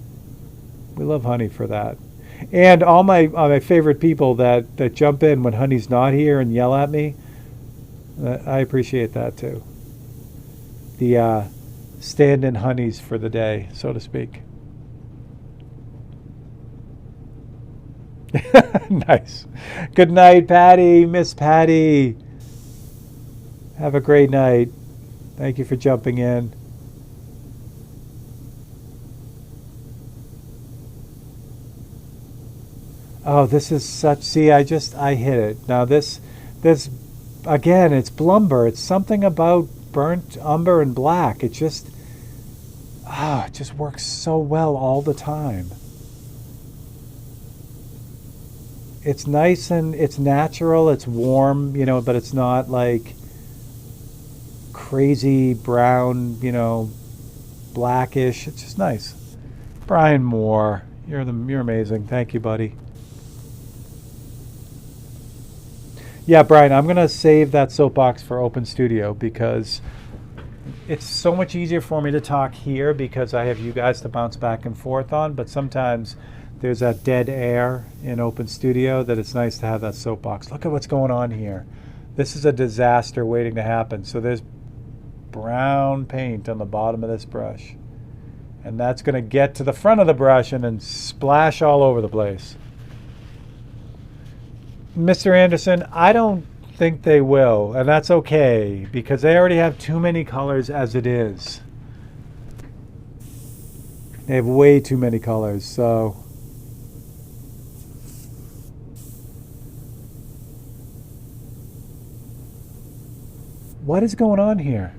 we love Honey for that. And all my favorite people that jump in when Honey's not here and yell at me, I appreciate that too. The stand-in honeys for the day, so to speak. Nice. Good night, Patty. Miss Patty. Have a great night. Thank you for jumping in. Oh, this is such. See, I hit it. Now this again, it's Blumber. It's something about burnt umber and black. It just it just works so well all the time. It's nice and it's natural. It's warm, but it's not like crazy brown, blackish. It's just nice. Brian Moore, you're amazing. Thank you, buddy. Yeah, Brian, I'm going to save that soapbox for Open Studio because it's so much easier for me to talk here because I have you guys to bounce back and forth on, but sometimes there's that dead air in Open Studio that it's nice to have that soapbox. Look at what's going on here. This is a disaster waiting to happen. So there's brown paint on the bottom of this brush. And that's going to get to the front of the brush and then splash all over the place. Mr. Anderson, I don't think they will, and that's okay because they already have too many colors as it is. They have way too many colors, so what is going on here?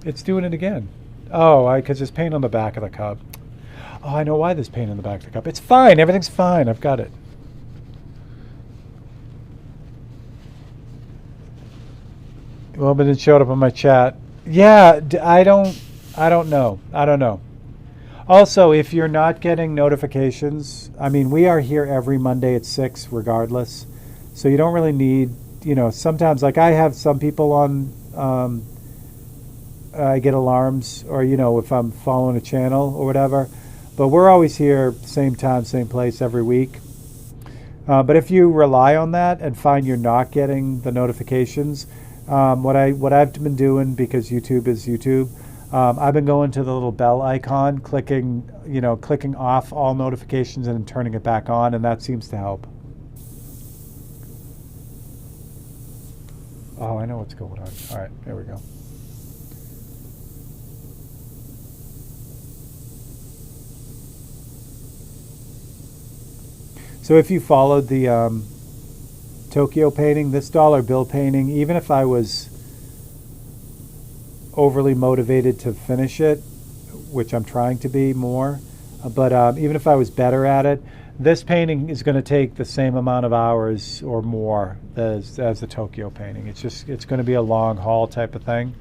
It's doing it again. Oh, because there's paint on the back of the cup. Oh, I know why there's paint on the back of the cup. It's fine. Everything's fine. I've got it. Well, but it showed up on my chat. Yeah, I don't know. I don't know. Also, if you're not getting notifications, I mean, we are here every Monday at 6 regardless. So you don't really need, sometimes like I have some people on, I get alarms or, if I'm following a channel or whatever. But we're always here, same time, same place every week. But if you rely on that and find you're not getting the notifications, what I've been doing, because YouTube is YouTube, I've been going to the little bell icon, clicking off all notifications and then turning it back on, and that seems to help. Oh, I know what's going on. All right, there we go. So if you followed the Tokyo painting, this dollar bill painting, even if I was overly motivated to finish it, which I'm trying to be more, but even if I was better at it, this painting is going to take the same amount of hours or more as the Tokyo painting. It's going to be a long haul type of thing.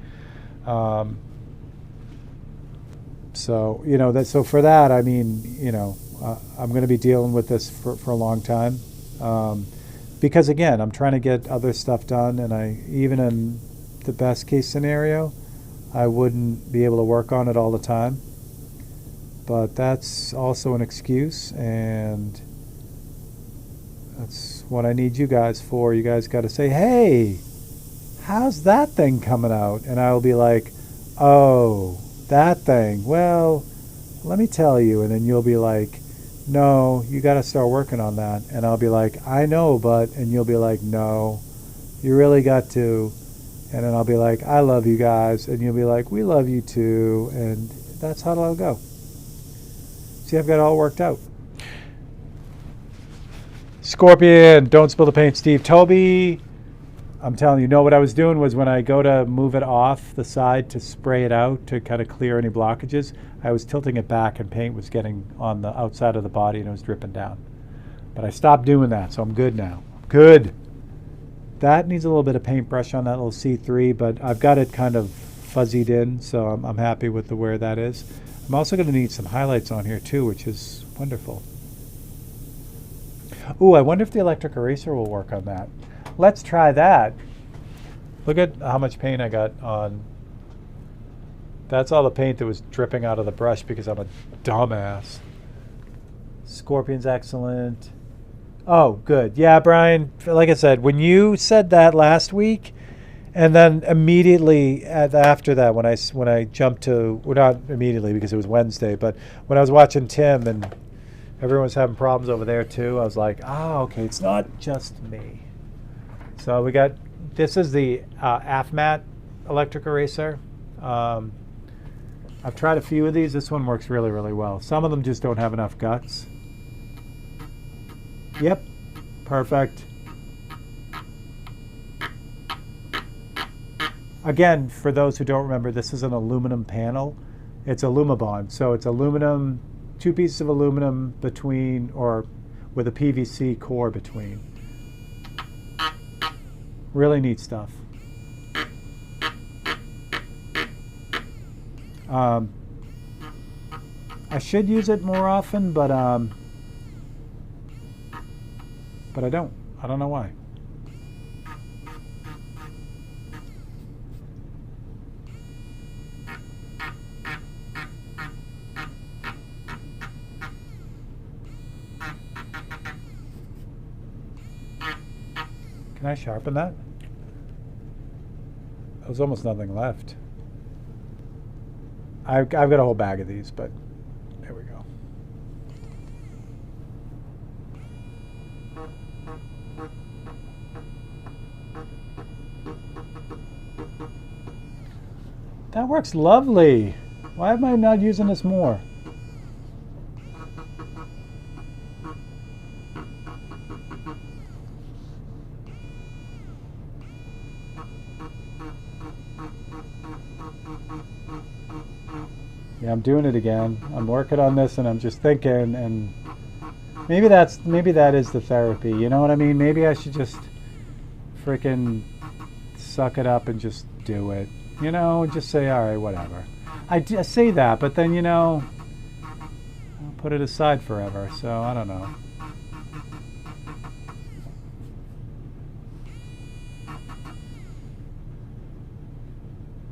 So for that, I mean, I'm going to be dealing with this for a long time. Because again, I'm trying to get other stuff done, and even in the best case scenario, I wouldn't be able to work on it all the time. But that's also an excuse, and that's what I need you guys for. You guys got to say, hey, how's that thing coming out? And I'll be like, oh, that thing. Well, let me tell you. And then you'll be like, no, you got to start working on that. And I'll be like, I know, but, and you'll be like, no, you really got to. And then I'll be like, I love you guys. And you'll be like, we love you too. And that's how it'll go. See, I've got it all worked out. Scorpion, don't spill the paint, Steve. Toby, I'm telling you, what I was doing was when I go to move it off the side to spray it out to kind of clear any blockages, I was tilting it back and paint was getting on the outside of the body and it was dripping down. But I stopped doing that, so I'm good now. Good. That needs a little bit of paintbrush on that little C3, but I've got it kind of fuzzied in, so I'm happy with where that is. I'm also going to need some highlights on here too, which is wonderful. Ooh, I wonder if the electric eraser will work on that. Let's try that. Look at how much paint I got on That's all the paint that was dripping out of the brush because I'm a dumbass. Scorpion's excellent. Oh, good. Yeah, Brian, like I said, when you said that last week, and then immediately after that, when I jumped to, well, not immediately because it was Wednesday, but when I was watching Tim and everyone was having problems over there too, I was like, oh, okay, it's not just me. So we got, this is the AFMAT electric eraser. I've tried a few of these. This one works really, really well. Some of them just don't have enough guts. Yep, perfect. Again, for those who don't remember, this is an aluminum panel. It's Alumabond, so it's aluminum, 2 pieces of aluminum between, or with a PVC core between. Really neat stuff. I should use it more often, but I don't. I don't know why. Can I sharpen that? There's almost nothing left. I've got a whole bag of these, but there we go. That works lovely. Why am I not using this more? Yeah, I'm doing it again. I'm working on this and I'm just thinking, and maybe that is the therapy. You know what I mean? Maybe I should just freaking suck it up and just do it. You know, just say, all right, whatever. I say that, but then, you know, I'll put it aside forever. So I don't know.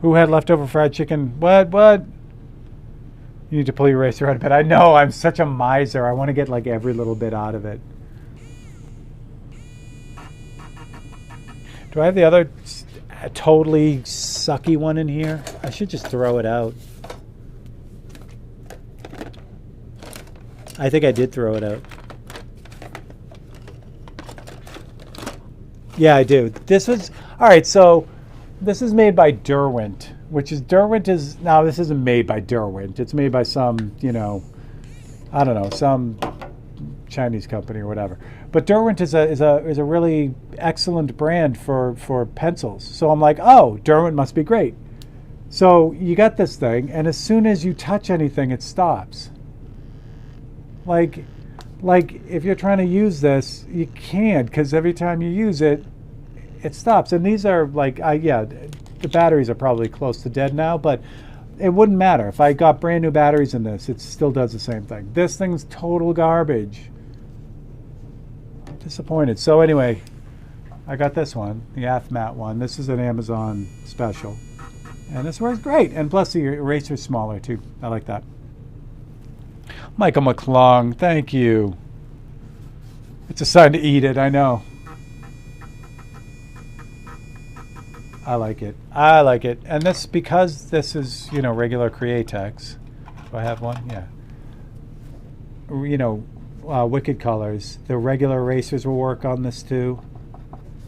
Who had leftover fried chicken? What? You need to pull your eraser out of bed. I know, I'm such a miser. I want to get like every little bit out of it. Do I have the other totally sucky one in here? I should just throw it out. I think I did throw it out. Yeah, I do. This was, all right, so this is made by Derwent, which is, Derwent is, now this isn't made by Derwent. It's made by some, you know, I don't know, some Chinese company or whatever. But Derwent is a really excellent brand for pencils. So I'm like, oh, Derwent must be great. So you got this thing, and as soon as you touch anything, it stops. Like if you're trying to use this, you can't, because every time you use it, it stops. And these are like, yeah, the batteries are probably close to dead now, but it wouldn't matter. If I got brand new batteries in this, it still does the same thing. This thing's total garbage. I'm disappointed. So anyway, I got this one, the AFMAT one. This is an Amazon special. And this works great. And plus the eraser's smaller too. I like that. Michael McClung, thank you. It's a sign to eat it, I know. I like it. I like it. And this, because this is, you know, regular Createx. Do I have one? Yeah. You know, Wicked Colors. The regular erasers will work on this too.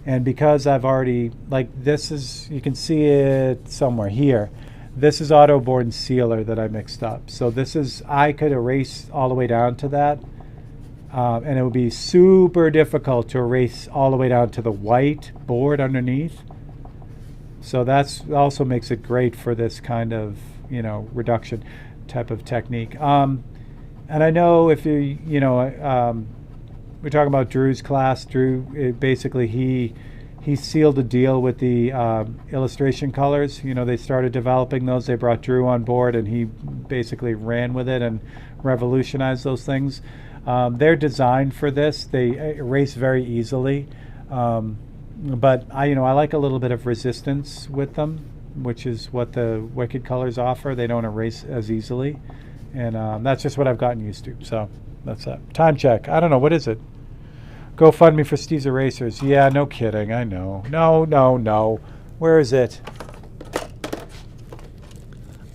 And because I've already, like, this is, you can see it somewhere here. This is Autoborn Sealer that I mixed up. So this is, I could erase all the way down to that. And it would be super difficult to erase all the way down to the white board underneath. So that's also makes it great for this kind of, you know, reduction type of technique. And I know if you know, we're talking about Drew's class. Drew, basically he sealed a deal with the illustration colors. You know, they started developing those. They brought Drew on board, and he basically ran with it and revolutionized those things. They're designed for this. They erase very easily. But I like a little bit of resistance with them. which is what the Wicked colors offer. They don't erase as easily. And that's just what I've gotten used to. So that's that. Time check. I don't know. What is it? GoFundMe for Steve's Erasers. Yeah, no kidding. I know. No. Where is it?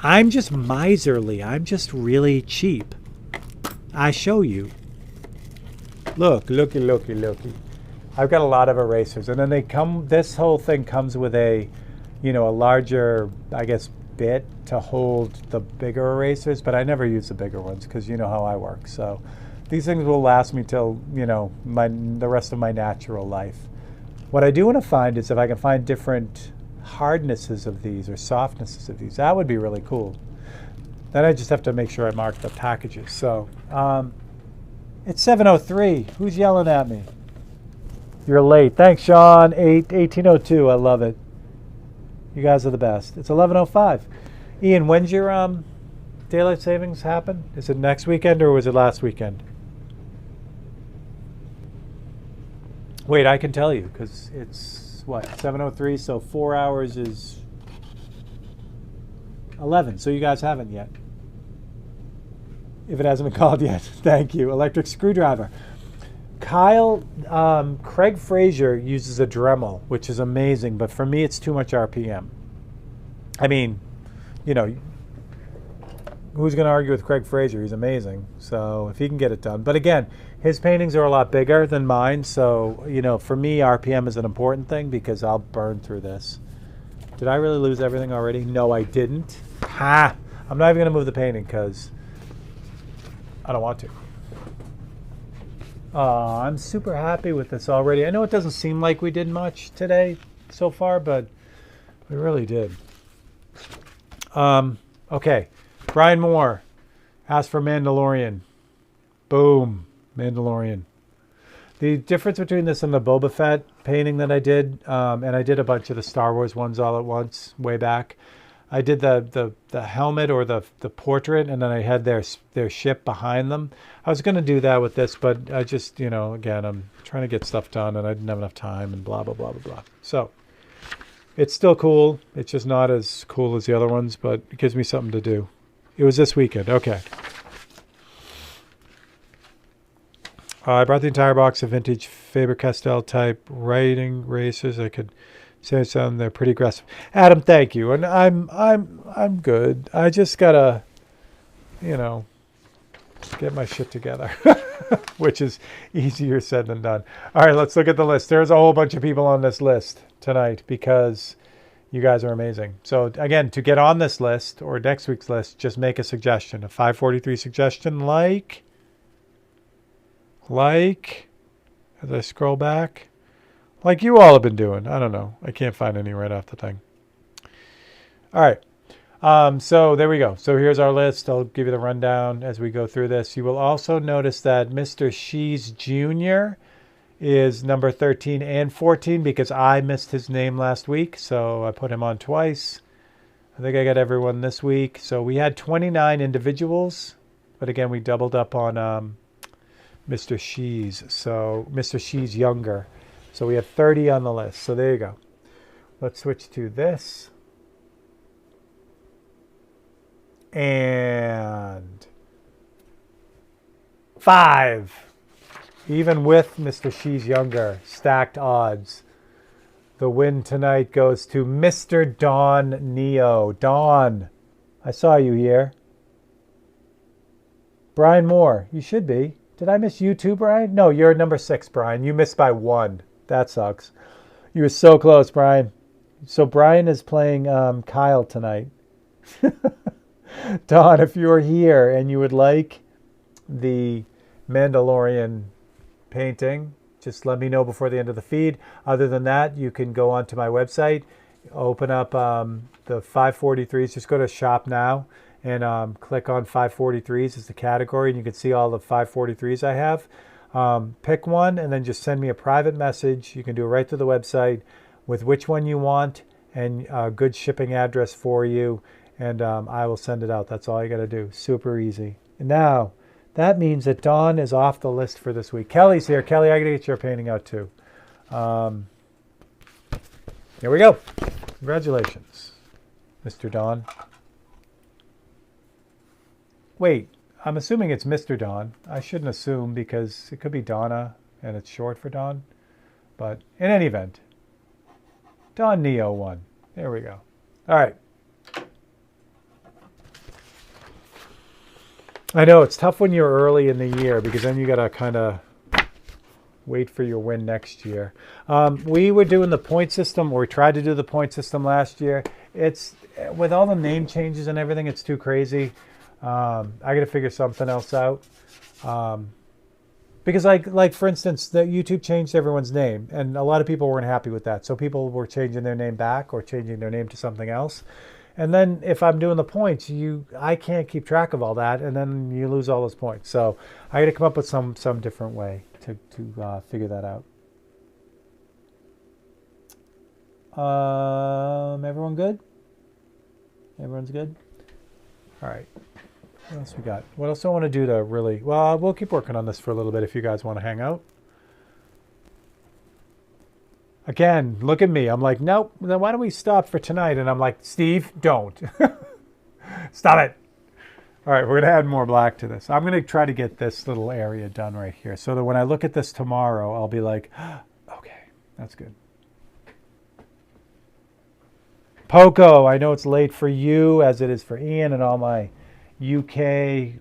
I'm just miserly. I'm just really cheap. I show you. Looky. I've got a lot of erasers. And then this whole thing comes with a larger, I guess, bit to hold the bigger erasers, but I never use the bigger ones because you know how I work. So these things will last me till, the rest of my natural life. What I do want to find is if I can find different hardnesses of these or softnesses of these. That would be really cool. Then I just have to make sure I mark the packages. So it's 7:03. Who's yelling at me? You're late. Thanks, Sean. 18:02. I love it. You guys are the best. It's 11:05. Ian, when's your daylight savings happen? Is it next weekend or was it last weekend? Wait, I can tell you because it's what, 7:03. So 4 hours is 11. So you guys haven't yet. If it hasn't been called yet, thank you. Electric screwdriver. Craig Fraser uses a Dremel, which is amazing, but for me, it's too much RPM. I mean, who's going to argue with Craig Fraser? He's amazing. So if he can get it done. But again, his paintings are a lot bigger than mine. So, for me, RPM is an important thing because I'll burn through this. Did I really lose everything already? No, I didn't. Ha! I'm not even going to move the painting because I don't want to. I'm super happy with this already. I know it doesn't seem like we did much today so far, but we really did. Okay. Brian Moore asked for Mandalorian. Boom. Mandalorian. The difference between this and the Boba Fett painting that I did, and I did a bunch of the Star Wars ones all at once way back. I did the helmet or the portrait, and then I had their ship behind them. I was going to do that with this, but I just, again, I'm trying to get stuff done, and I didn't have enough time, and blah, blah, blah, blah, blah. So it's still cool. It's just not as cool as the other ones, but it gives me something to do. It was this weekend. Okay. I brought the entire box of vintage Faber-Castell type writing erasers. I could say something. They're pretty aggressive. Adam, thank you. And I'm good. I just gotta, get my shit together, which is easier said than done. All right, let's look at the list. There's a whole bunch of people on this list tonight because you guys are amazing. So again, to get on this list or next week's list, just make a suggestion, a 543 suggestion, like, as I scroll back, like you all have been doing. I don't know. I can't find any right off the thing. All right. So there we go. So here's our list. I'll give you the rundown as we go through this. You will also notice that Mr. Shees Jr. is number 13 and 14 because I missed his name last week. So I put him on twice. I think I got everyone this week. So we had 29 individuals. But again, we doubled up on Mr. Shees. So Mr. Shees Younger. So we have 30 on the list. So there you go. Let's switch to this. And 5. Even with Mr. Shees Younger, stacked odds. The win tonight goes to Mr. Don Neo. Don, I saw you here. Brian Moore, you should be. Did I miss you too, Brian? No, you're number 6, Brian. You missed by 1. That sucks. You were so close, Brian. So Brian is playing Kyle tonight. Don, if you're here and you would like the Mandalorian painting, just let me know before the end of the feed. Other than that, you can go onto my website, open up the 543s. Just go to Shop Now and click on 543s as the category, and you can see all the 543s I have. Pick one and then just send me a private message. You can do it right through the website with which one you want and a good shipping address for you. And I will send it out. That's all you got to do. Super easy. And now, that means that Dawn is off the list for this week. Kelly's here. Kelly, I got to get your painting out too. Here we go. Congratulations. Mr. Don. Wait, I'm assuming it's Mr. Don. I shouldn't assume because it could be Donna and it's short for Don. But in any event, Don Neo 1. There we go. All right. I know it's tough when you're early in the year because then you got to kind of wait for your win next year. We were doing the point system, or we tried to do the point system last year. It's with all the name changes and everything, it's too crazy. I got to figure something else out. Because like for instance, the YouTube changed everyone's name, and a lot of people weren't happy with that. So people were changing their name back or changing their name to something else. And then if I'm doing the points, I can't keep track of all that, and then you lose all those points. So I got to come up with some different way to figure that out. Everyone good? Everyone's good? All right. What else we got? What else do I want to do to really... Well, we'll keep working on this for a little bit if you guys want to hang out. Again, look at me. I'm like, nope, then why don't we stop for tonight? And I'm like, Steve, don't. Stop it. All right, we're going to add more black to this. I'm going to try to get this little area done right here so that when I look at this tomorrow, I'll be like, okay, that's good. Poco, I know it's late for you as it is for Ian and all my UK-ish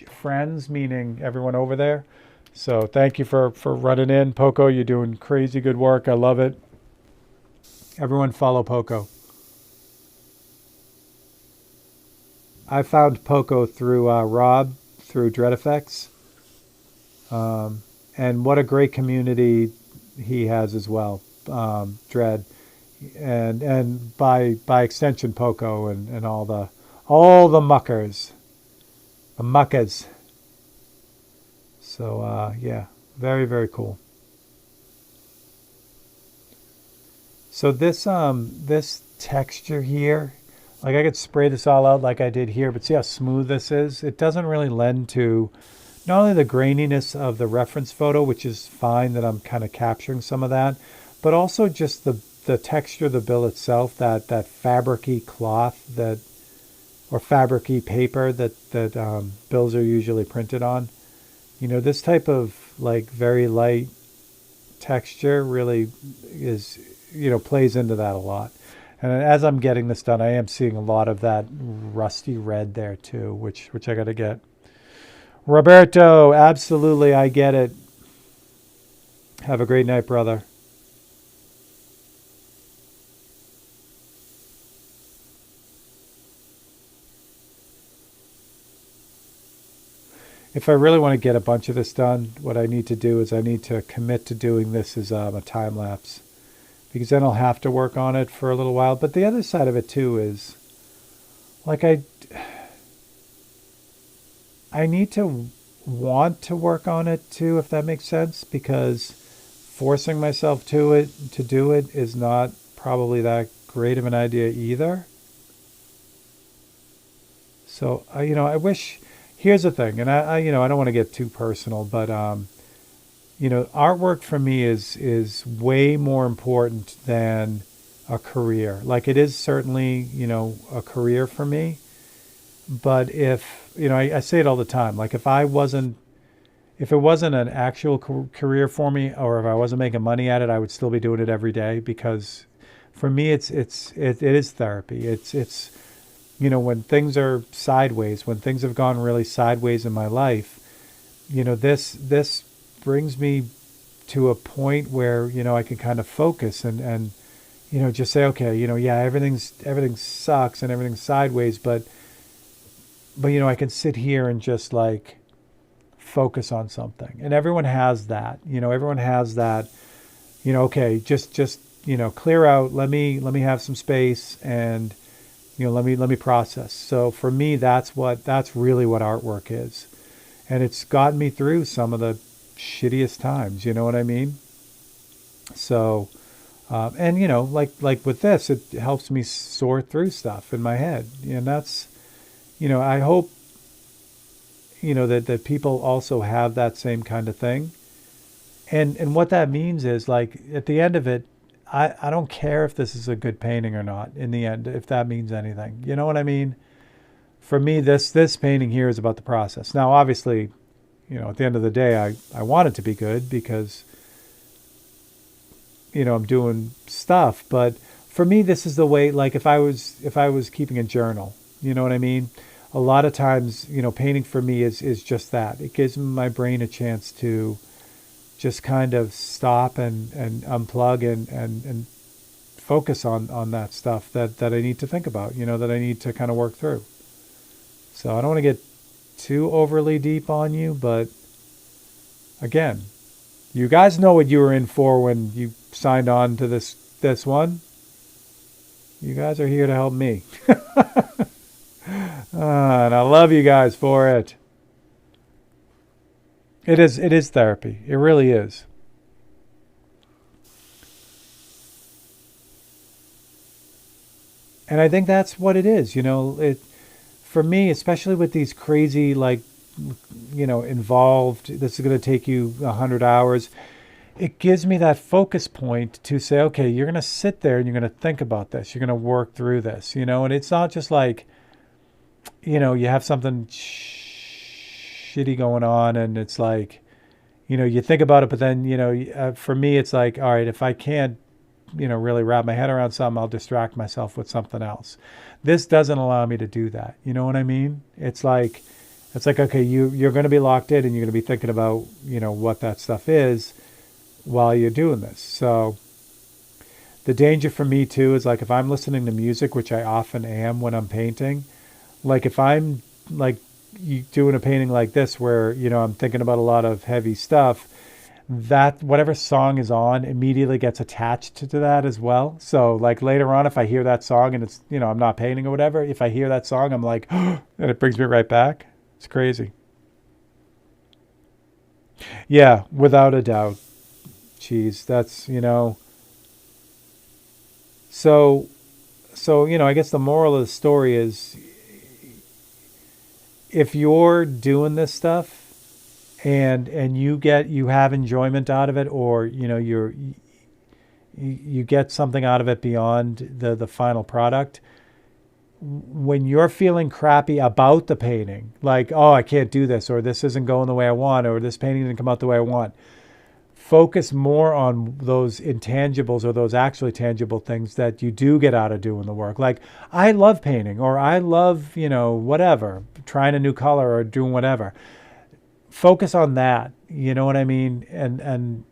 friends, meaning everyone over there. So thank you for running in. Poco, you're doing crazy good work. I love it. Everyone follow Poco. I found Poco through Rob, through Dread Effects. And what a great community he has as well, Dread. And by extension, Poco and all the muckers. The muckers. So, yeah, very, very cool. So this texture here, like I could spray this all out like I did here, but see how smooth this is? It doesn't really lend to not only the graininess of the reference photo, which is fine that I'm kind of capturing some of that, but also just the texture of the bill itself, that fabric-y cloth or fabric-y paper that bills are usually printed on. You know, this type of like very light texture really is, plays into that a lot. And as I'm getting this done, I am seeing a lot of that rusty red there too, which I got to get. Roberto, absolutely, I get it. Have a great night, brother. If I really want to get a bunch of this done, what I need to do is I need to commit to doing this as a time lapse, because then I'll have to work on it for a little while. But the other side of it too is, like I need to want to work on it too, if that makes sense, because forcing myself to do it is not probably that great of an idea either. So I wish. Here's the thing, and I don't want to get too personal, but artwork for me is way more important than a career. Like it is certainly, a career for me. But if, I say it all the time, like if it wasn't an actual career for me, or if I wasn't making money at it, I would still be doing it every day, because for me, it is therapy. It's when things are sideways, when things have gone really sideways in my life, this brings me to a point where, I can kind of focus and just say, okay, everything sucks and everything's sideways, but I can sit here and just like focus on something. And everyone has that, everyone has that, okay, just clear out, let me have some space and, let me process. So for me, that's really what artwork is. And it's gotten me through some of the shittiest times, you know what I mean? So, and like with this, it helps me sort through stuff in my head. And that's, I hope, that people also have that same kind of thing. And what that means is, like, at the end of it, I don't care if this is a good painting or not in the end, if that means anything. You know what I mean? For me, this painting here is about the process. Now, obviously, at the end of the day, I want it to be good because, I'm doing stuff. But for me, this is the way, like if I was keeping a journal, you know what I mean? A lot of times, painting for me is just that. It gives my brain a chance to just kind of stop and unplug and focus on that stuff that I need to think about, that I need to kind of work through. So I don't want to get too overly deep on you, but again, you guys know what you were in for when you signed on to this one. You guys are here to help me. And I love you guys for it. It is therapy. It really is. And I think that's what it is. For me, especially with these crazy, like, involved, this is going to take you 100 hours. It gives me that focus point to say, okay, you're going to sit there and you're going to think about this. You're going to work through this, and it's not just like, you have something shitty going on and it's like, you think about it, but then, for me, it's like, all right, if I can't, really wrap my head around something, I'll distract myself with something else. This doesn't allow me to do that. You know what I mean? It's like, okay, you're going to be locked in and you're going to be thinking about, what that stuff is while you're doing this. So the danger for me too is like if I'm listening to music, which I often am when I'm painting, like if I'm like doing a painting like this where, I'm thinking about a lot of heavy stuff, that whatever song is on immediately gets attached to that as well. So like later on, if I hear that song and it's, I'm not painting or whatever, if I hear that song, I'm like, and it brings me right back. It's crazy. Yeah, without a doubt. Jeez, that's, so, I guess the moral of the story is if you're doing this stuff and you have enjoyment out of it, or, you get something out of it beyond the final product, when you're feeling crappy about the painting, like, oh, I can't do this, or this isn't going the way I want, or this painting didn't come out the way I want, focus more on those intangibles or those actually tangible things that you do get out of doing the work. Like, I love painting, or I love, whatever, trying a new color or doing whatever. Focus on that, you know what I mean? And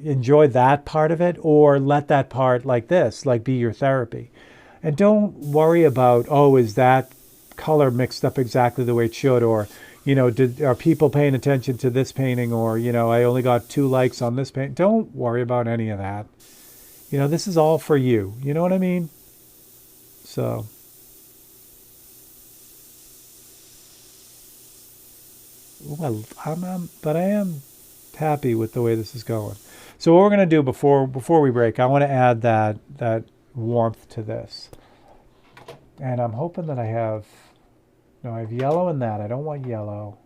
enjoy that part of it, or let that part like this, like be your therapy. And don't worry about, oh, is that color mixed up exactly the way it should, or are people paying attention to this painting, or, I only got 2 likes on this painting. Don't worry about any of that. This is all for you. You know what I mean? So. Well, but I am happy with the way this is going. So what we're going to do before we break, I want to add that warmth to this. And I'm hoping that I have yellow in that. I don't want yellow.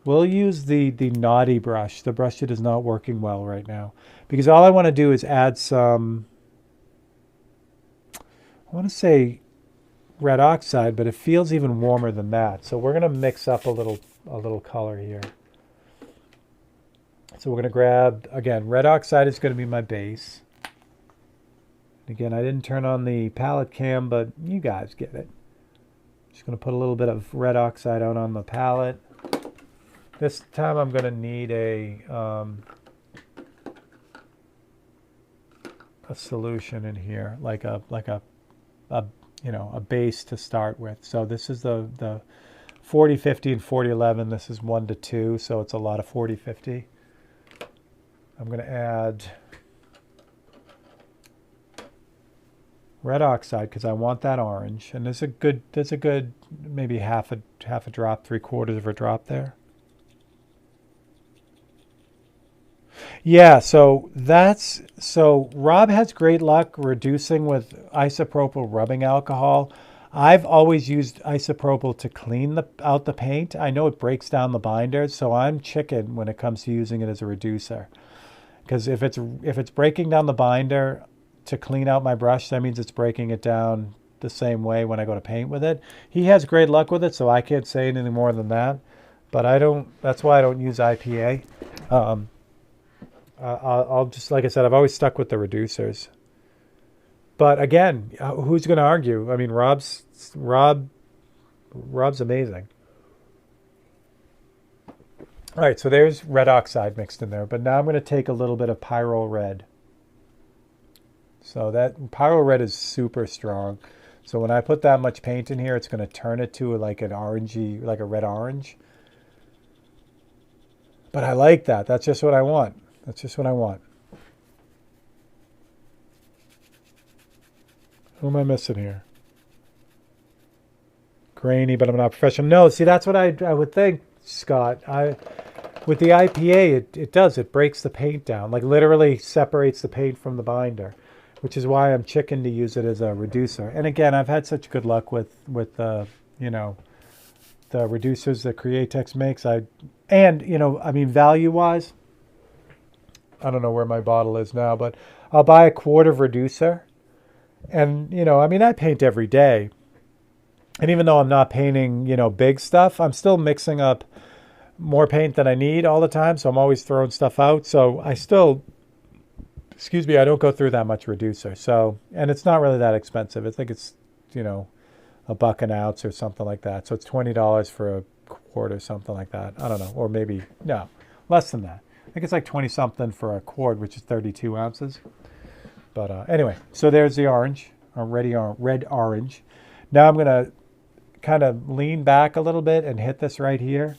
We'll use the naughty brush, the brush that is not working well right now. Because all I want to do is add some, I want to say red oxide, but it feels even warmer than that. So we're going to mix up a little color here. So we're going to grab, again, red oxide is going to be my base. Again, I didn't turn on the palette cam, but you guys get it. Just going to put a little bit of red oxide out on the palette. This time I'm going to need a solution in here, like a base to start with. So this is the 40-50 and 40-11. This is 1 to 2, so it's a lot of 40-50. I'm going to add red oxide because I want that orange, and there's a good maybe half a drop, 3/4 of a drop there. Yeah, so Rob has great luck reducing with isopropyl rubbing alcohol. I've always used isopropyl to clean out the paint. I know it breaks down the binder, so I'm chicken when it comes to using it as a reducer. Because if it's breaking down the binder, to clean out my brush. That means it's breaking it down the same way when I go to paint with it. He has great luck with it, so I can't say anything more than that. But I don't, that's why I don't use IPA. I'll just, like I said, I've always stuck with the reducers. But again, who's going to argue? I mean, Rob's amazing. All right, so there's red oxide mixed in there. But now I'm going to take a little bit of Pyro Red. So that Pyro Red is super strong. So when I put that much paint in here, it's going to turn it to like an orangey, like a red orange. But I like that. That's just what I want. That's just what I want. Who am I missing here? Grainy, but I'm not professional. No, see, that's what I would think, Scott. With the IPA, it does. It breaks the paint down. Like literally separates the paint from the binder, which is why I'm chicken to use it as a reducer. And again, I've had such good luck with you know, the reducers that Createx makes. And you know, I mean, value-wise, I don't know where my bottle is now, but I'll buy a quart of reducer. And, you know, I mean, I paint every day. And even though I'm not painting, you know, big stuff, I'm still mixing up more paint than I need all the time. So I'm always throwing stuff out. So I still, excuse me, I don't go through that much reducer. So, and it's not really that expensive. I think it's, you know, $1 an ounce or something like that. So it's $20 for a quart or something like that. I don't know. Or maybe, no, less than that. I think it's like 20 something for a quart, which is 32 ounces. But anyway, so there's the orange, red orange. Now I'm going to kind of lean back a little bit and hit this right here.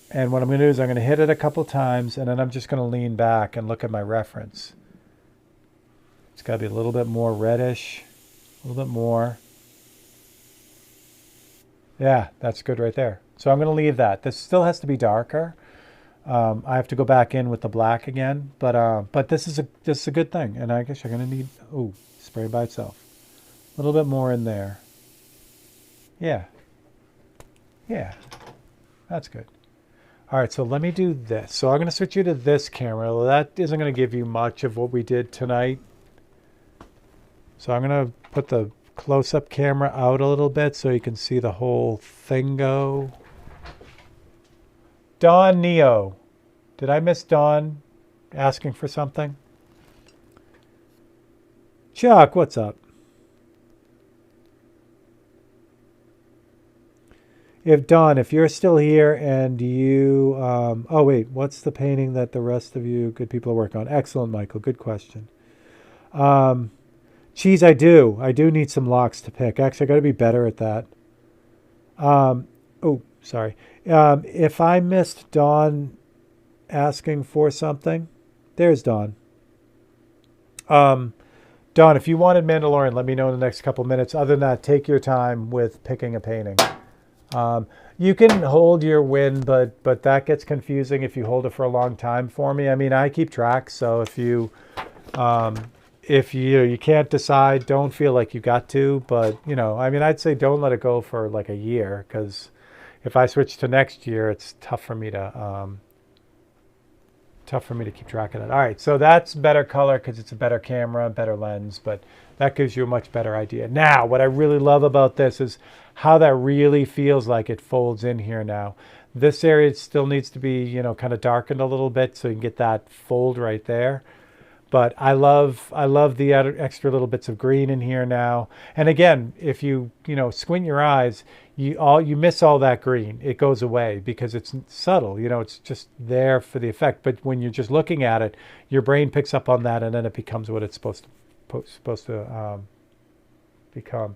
And what I'm going to do is I'm going to hit it a couple times, and then I'm just going to lean back and look at my reference. It's got to be a little bit more reddish, a little bit more. Yeah, that's good right there. So I'm going to leave that. This still has to be darker. I have to go back in with the black again, but this is a good thing. And I guess you're going to need, spray by itself. A little bit more in there. Yeah. Yeah. That's good. All right, so let me do this. So I'm going to switch you to this camera. Well, that isn't going to give you much of what we did tonight. So I'm going to put the close-up camera out a little bit so you can see the whole thing go. Don Neo. Did I miss Don asking for something? Chuck, what's up? If you're still here and you... oh, wait. What's the painting that the rest of you good people are working on? Excellent, Michael. Good question. Cheese, I do. I do need some locks to pick. Actually, I got to be better at that. Oh, sorry. If I missed Dawn asking for something, there's Dawn. Dawn, if you wanted Mandalorian, let me know in the next couple minutes. Other than that, take your time with picking a painting. You can hold your win, but that gets confusing if you hold it for a long time for me. I mean, I keep track, so if you can't decide, don't feel like you got to. But I mean, I'd say don't let it go for like a year, because if I switch to next year, it's tough for me to keep track of that. All right, so that's better color because it's a better camera, better lens, but that gives you a much better idea. Now, what I really love about this is how that really feels like it folds in here now. This area still needs to be, kind of darkened a little bit so you can get that fold right there. But I love the extra little bits of green in here now. And again, if you squint your eyes, you miss all that green. It goes away because it's subtle. It's just there for the effect. But when you're just looking at it, your brain picks up on that, and then it becomes what it's supposed to become.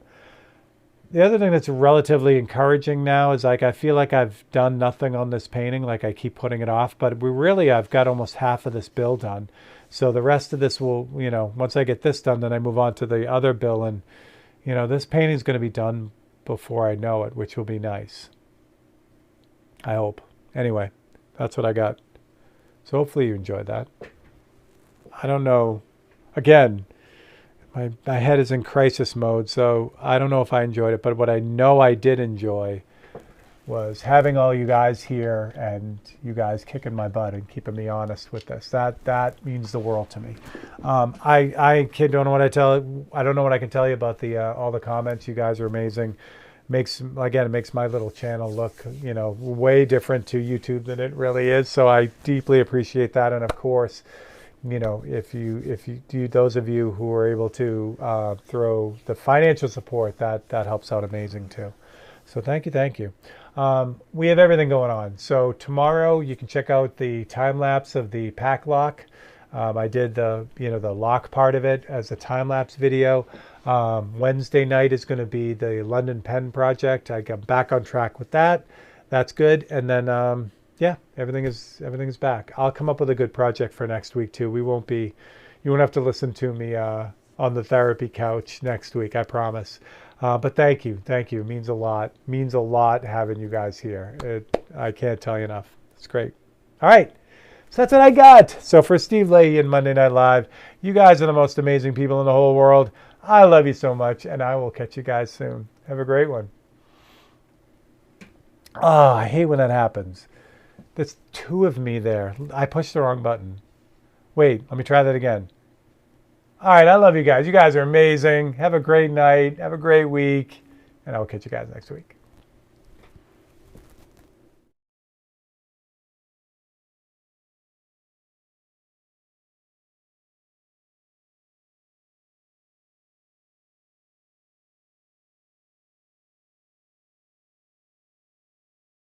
The other thing that's relatively encouraging now is I feel like I've done nothing on this painting. Like I keep putting it off, but I've got almost half of this bill done. So the rest of this will, once I get this done, then I move on to the other bill, and this painting is going to be done before I know it, which will be nice. I hope. Anyway, that's what I got. So hopefully you enjoyed that. I don't know. Again, my head is in crisis mode, so I don't know if I enjoyed it, but what I know I did enjoy was having all you guys here and you guys kicking my butt and keeping me honest with this. That means the world to me. I don't know what I don't know what I can tell you about the all the comments. You guys are amazing. It makes my little channel look, way different to YouTube than it really is. So I deeply appreciate that. And of course, if you those of you who are able to throw the financial support, that helps out amazing too. So thank you. We have everything going on. So tomorrow you can check out the time lapse of the pack lock. I did the lock part of it as a time lapse video. Wednesday night is going to be the London pen project. I got back on track with that. That's good. And then everything is back. I'll come up with a good project for next week too. You won't have to listen to me on the therapy couch next week, I promise. But thank you. It means a lot having you guys here. I can't tell you enough. It's great. All right. So that's what I got. So for Steve Leahy and Monday Night Live, you guys are the most amazing people in the whole world. I love you so much, and I will catch you guys soon. Have a great one. Oh, I hate when that happens. There's two of me there. I pushed the wrong button. Wait, let me try that again. All right, I love you guys. You guys are amazing. Have a great night. Have a great week. And I will catch you guys next week.